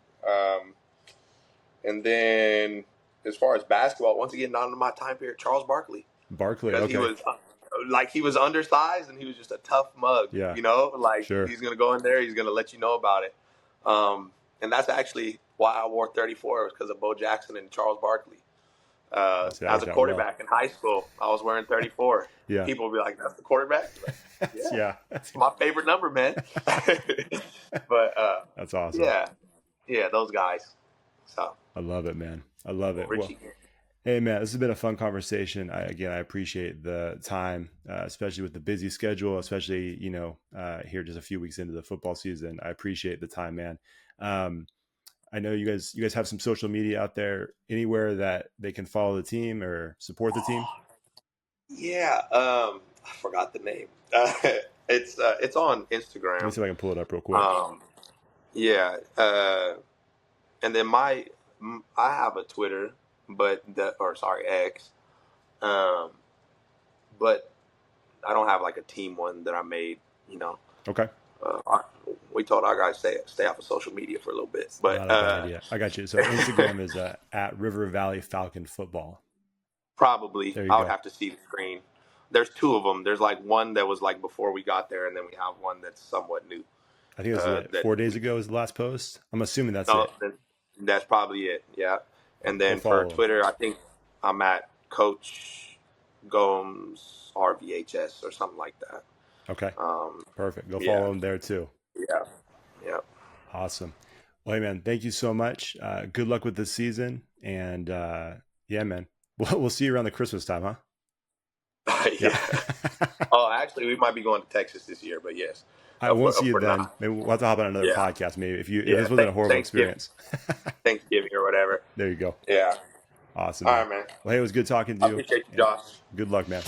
and then as far as basketball, once again, not in my time period, Charles Barkley Barkley. because he Okay, was like he was undersized and he was just a tough mug, Yeah, like sure. he's gonna go in there, he's gonna let you know about it. And that's actually why I wore 34, was because of Bo Jackson and Charles Barkley. See, that As a worked out well. quarterback in high school, I was wearing 34. Yeah. People would be like, "That's the quarterback." Like, yeah, Yeah. it's my favorite number, man. But That's awesome. yeah, yeah, those guys. So I love it, man. I love it. Well, Richie, hey, man, this has been a fun conversation. I appreciate the time, especially with the busy schedule, especially, here just a few weeks into the football season. I appreciate the time, man. Um, I know you guys have some social media out there anywhere that they can follow the team or support the team. yeah, I forgot the name. It's on Let me Instagram. see if I can pull it up real quick. Um, yeah, and then I have a Twitter, or sorry, X, um, but I don't have like a team one that I made. You know, Okay. uh, our, we told our guys stay off of social media for a little bit, It's but not a bad idea. I got you. So Instagram is at River Valley Falcon Football. probably There you I would go. have to see the screen. There's two of them. There's like one that was like before we got there, and then we have one that's somewhat new. I think it was That 4 days ago was the last post. I'm assuming that's No, it. that's probably it. Yeah. And Go then for follow him. Twitter, I think I'm at Coach Gomes RVHS or something like that. Okay. Um, Perfect. Go yeah, follow him there too. yeah, yeah, Awesome. Well, hey, man, thank you so much. Good luck with this season. And yeah, man, we'll see you around the Christmas time, huh? Yeah. yeah. Oh, actually, we might be going to Texas this year, but yes, I won't see you for then. now. Maybe we'll have to hop on another Yeah, podcast. Maybe if yeah. this wasn't a horrible Thanksgiving, experience. Thanksgiving or whatever. There you go. Yeah. Awesome, All man. right, man. Well, hey, it was good talking to I you. appreciate you, And Josh. good luck, man.